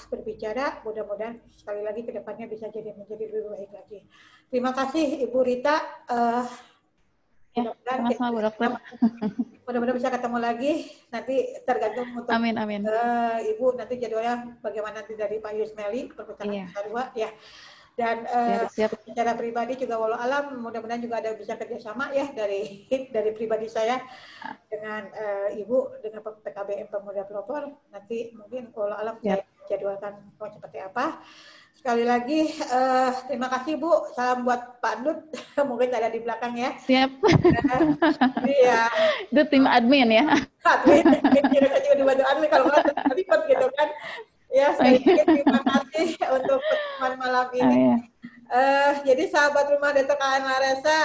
berbicara. Mudah-mudahan sekali lagi kedepannya bisa menjadi lebih baik lagi. Terima kasih Ibu Rita. Ya, sama-sama Bu Dokter. Mudah-mudahan bisa ketemu lagi. Nanti tergantung untuk Amin, amin. Ibu nanti jadwalnya bagaimana nanti dari Pak Yusmeli, perpustakaan Iya. Sarwa ya. Dan Siap. secara pribadi juga walau alam, mudah-mudahan juga ada bisa kerjasama ya dari pribadi saya dengan Ibu, dengan PKBM Pemuda Pelopor. Nanti mungkin walau alam saya jadwalkan seperti apa. Sekali lagi terima kasih Bu. Salam buat Pak Andut, mungkin ada di belakang ya. Siap. Iya. Itu tim admin ya. Admin, kira-kira juga dibantu admin kalau nggak ribet gitu kan. Ya, sekali lagi terima kasih untuk pertemuan malam ini. Jadi sahabat Rumah Detok AN Laresa,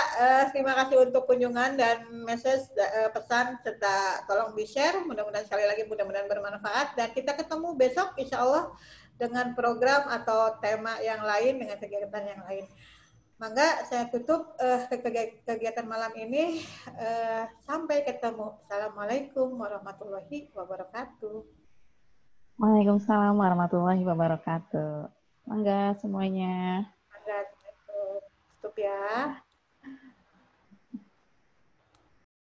terima kasih untuk kunjungan dan message, pesan, serta tolong di-share. Mudah-mudahan sekali lagi mudah-mudahan bermanfaat, dan kita ketemu besok insya Allah dengan program atau tema yang lain, dengan kegiatan yang lain. Mangga saya tutup kegiatan malam ini. Sampai ketemu. Assalamualaikum warahmatullahi wabarakatuh. Waalaikumsalam warahmatullahi wabarakatuh. Mangga semuanya. Mangga tutup ya.